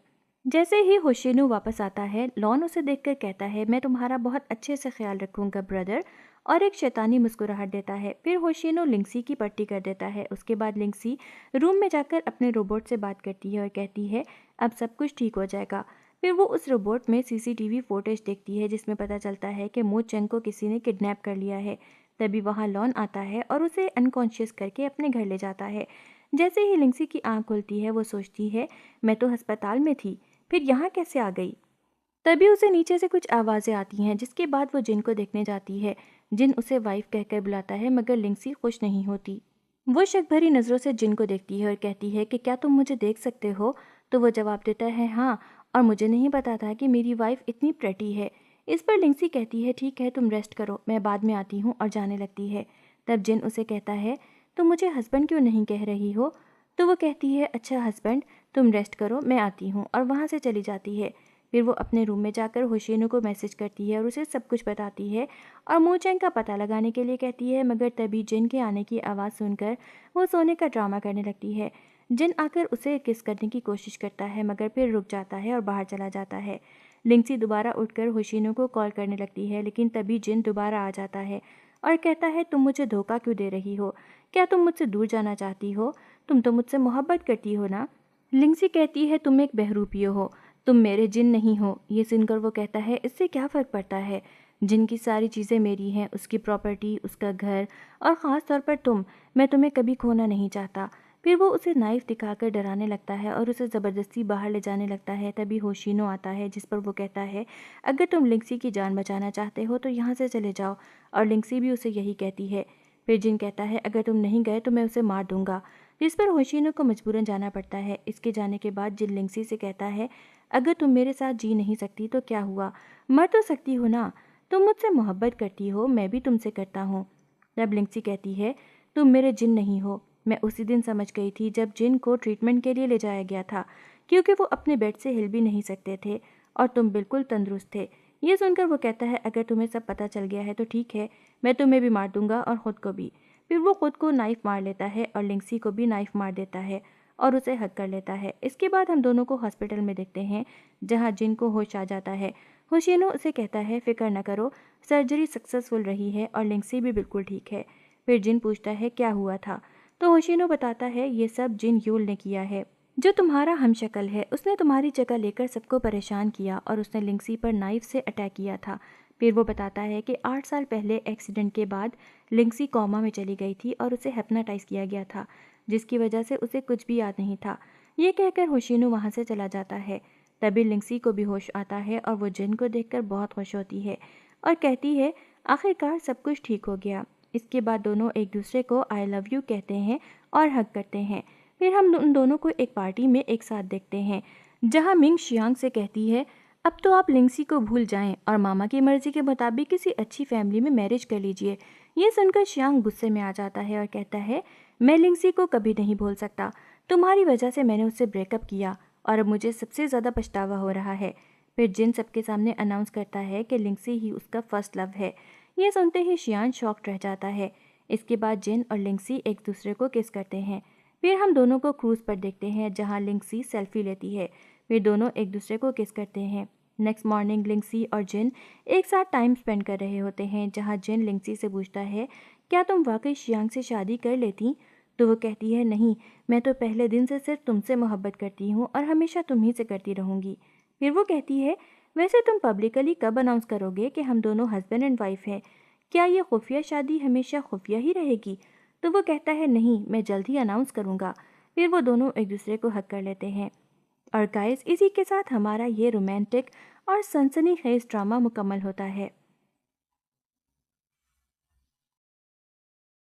जैसे ही होशिनो वापस आता है, लॉन उसे देखकर कहता है, मैं तुम्हारा बहुत अच्छे से ख्याल रखूंगा ब्रदर, और एक शैतानी मुस्कुराहट देता है। फिर होशिनो लिंक्सी की पट्टी कर देता है। उसके बाद लिंक्सी रूम में जाकर अपने रोबोट से बात करती है और कहती है, अब सब कुछ ठीक हो जाएगा। फिर वो उस रोबोट में सीसीटीवी फुटेज देखती है जिसमें पता चलता है कि मो चेंग को किसी ने किडनैप कर लिया है। तभी वहाँ लॉन आता है और उसे अनकॉन्शियस करके अपने घर ले जाता है। जैसे ही लिंगसी की आंख खुलती है वो सोचती है, मैं तो अस्पताल में थी, फिर यहाँ कैसे आ गई। तभी उसे नीचे से कुछ आवाज़ें आती हैं, जिसके बाद वो जिन को देखने जाती है। जिन उसे वाइफ कहकर बुलाता है मगर लिंगसी खुश नहीं होती। वो शक भरी नज़रों से जिन को देखती है और कहती है कि क्या तुम मुझे देख सकते हो। तो वो जवाब देता है हाँ, और मुझे नहीं पता था कि मेरी वाइफ इतनी प्रेटी है। इस पर लिंगसी कहती है ठीक है, तुम रेस्ट करो, मैं बाद में आती हूँ, और जाने लगती है। तब जिन उसे कहता है तुम मुझे हस्बैंड क्यों नहीं कह रही हो। तो वो कहती है अच्छा हस्बैंड, तुम रेस्ट करो, मैं आती हूँ, और वहाँ से चली जाती है। फिर वो अपने रूम में जाकर होशिनो को मैसेज करती है और उसे सब कुछ बताती है और मोचेंग का पता लगाने के लिए कहती है। मगर तभी जिन के आने की आवाज़ सुनकर वो सोने का ड्रामा करने लगती है। जिन आकर उसे किस करने की कोशिश करता है मगर फिर रुक जाता है और बाहर चला जाता है। लिंगसी दोबारा उठकर होशिनो को कॉल करने लगती है, लेकिन तभी जिन दोबारा आ जाता है और कहता है तुम मुझे धोखा क्यों दे रही हो, क्या तुम मुझसे दूर जाना चाहती हो, तुम तो मुझसे मोहब्बत करती हो ना। लिंगसी कहती है तुम एक बहरूपियो हो, तुम मेरे जिन नहीं हो। ये सुनकर वो कहता है इससे क्या फ़र्क पड़ता है, जिन की सारी चीज़ें मेरी हैं, उसकी प्रॉपर्टी, उसका घर, और ख़ास तौर पर तुम, मैं तुम्हें कभी खोना नहीं चाहता। फिर वो उसे नाइफ दिखाकर डराने लगता है और उसे ज़बरदस्ती बाहर ले जाने लगता है। तभी होशिनो आता है जिस पर वो कहता है अगर तुम लिंगसी की जान बचाना चाहते हो तो यहाँ से चले जाओ, और लिंगसी भी उसे यही कहती है। फिर जिन कहता है अगर तुम नहीं गए तो मैं उसे मार दूंगा, जिस पर होशिनो को मजबूरन जाना पड़ता है। इसके जाने के बाद जिन लिंगसी से कहता है अगर तुम मेरे साथ जी नहीं सकती तो क्या हुआ, मर तो सकती हो ना, तुम मुझसे मोहब्बत करती हो, मैं भी तुमसे करता हूँ। तब लिंगसी कहती है तुम मेरे जिन नहीं हो। मैं उसी दिन समझ गई थी जब जिन को ट्रीटमेंट के लिए ले जाया गया था, क्योंकि वो अपने बेड से हिल भी नहीं सकते थे और तुम बिल्कुल तंदुरुस्त थे। ये सुनकर वो कहता है अगर तुम्हें सब पता चल गया है तो ठीक है, मैं तुम्हें भी मार दूंगा और ख़ुद को भी। फिर वो खुद को नाइफ मार लेता है और लिंगसी को भी नाइफ मार देता है और उसे हक कर लेता है। इसके बाद हम दोनों को हॉस्पिटल में देखते हैं जहाँ जिन को होश आ जाता है। होशिनो उसे कहता है फिक्र न करो, सर्जरी सक्सेसफुल रही है और लिंगसी भी बिल्कुल ठीक है। फिर जिन पूछता है क्या हुआ था, तो होशिनो बताता है ये सब जिन यूल ने किया है, जो तुम्हारा हमशक्ल है। उसने तुम्हारी जगह लेकर सबको परेशान किया और उसने लिंगसी पर नाइफ से अटैक किया था। फिर वो बताता है कि 8 साल पहले एक्सीडेंट के बाद लिंगसी कोमा में चली गई थी और उसे हिप्नोटाइज किया गया था, जिसकी वजह से उसे कुछ भी याद नहीं था। ये कहकर होशिनो वहाँ से चला जाता है। तभी लिंगसी को भी होश आता है और वो जिन को देखकर बहुत खुश होती है और कहती है आखिरकार सब कुछ ठीक हो गया। इसके बाद दोनों एक दूसरे को आई लव यू कहते हैं और हग करते हैं। फिर हम उन दोनों को एक पार्टी में एक साथ देखते हैं जहाँ मिंग शियांग से कहती है अब तो आप लिंगसी को भूल जाएं और मामा की मर्जी के मुताबिक किसी अच्छी फैमिली में मैरिज कर लीजिए। ये सुनकर शियांग गुस्से में आ जाता है और कहता है मैं लिंगसी को कभी नहीं भूल सकता, तुम्हारी वजह से मैंने उससे ब्रेकअप किया और अब मुझे सबसे ज़्यादा पछतावा हो रहा है। फिर जिन सबके सामने अनाउंस करता है कि लिंगसी ही उसका फर्स्ट लव है। ये सुनते ही शियान शॉक्ड रह जाता है। इसके बाद जिन और लिंगसी एक दूसरे को किस करते हैं। फिर हम दोनों को क्रूज पर देखते हैं जहाँ लिंगसी सेल्फी लेती है। फिर दोनों एक दूसरे को किस करते हैं। नेक्स्ट मॉर्निंग लिंगसी और जिन एक साथ टाइम स्पेंड कर रहे होते हैं जहाँ जिन लिंगसी से पूछता है क्या तुम वाकई शियांग से शादी कर लेती। तो वो कहती है नहीं, मैं तो पहले दिन से सिर्फ तुमसे मोहब्बत करती हूँ और हमेशा तुम्ही से करती रहूँगी। फिर वो कहती है वैसे तुम पब्लिकली कब अनाउंस करोगे कि हम दोनों हस्बैंड एंड वाइफ हैं, क्या ये खुफिया शादी हमेशा खुफिया ही रहेगी। तो वो कहता है नहीं, मैं जल्द ही अनाउंस करूँगा। फिर वो दोनों एक दूसरे को हक कर लेते हैं। और गाइस इसी के साथ हमारा ये रोमांटिक और सनसनीखेज ड्रामा मुकम्मल होता है।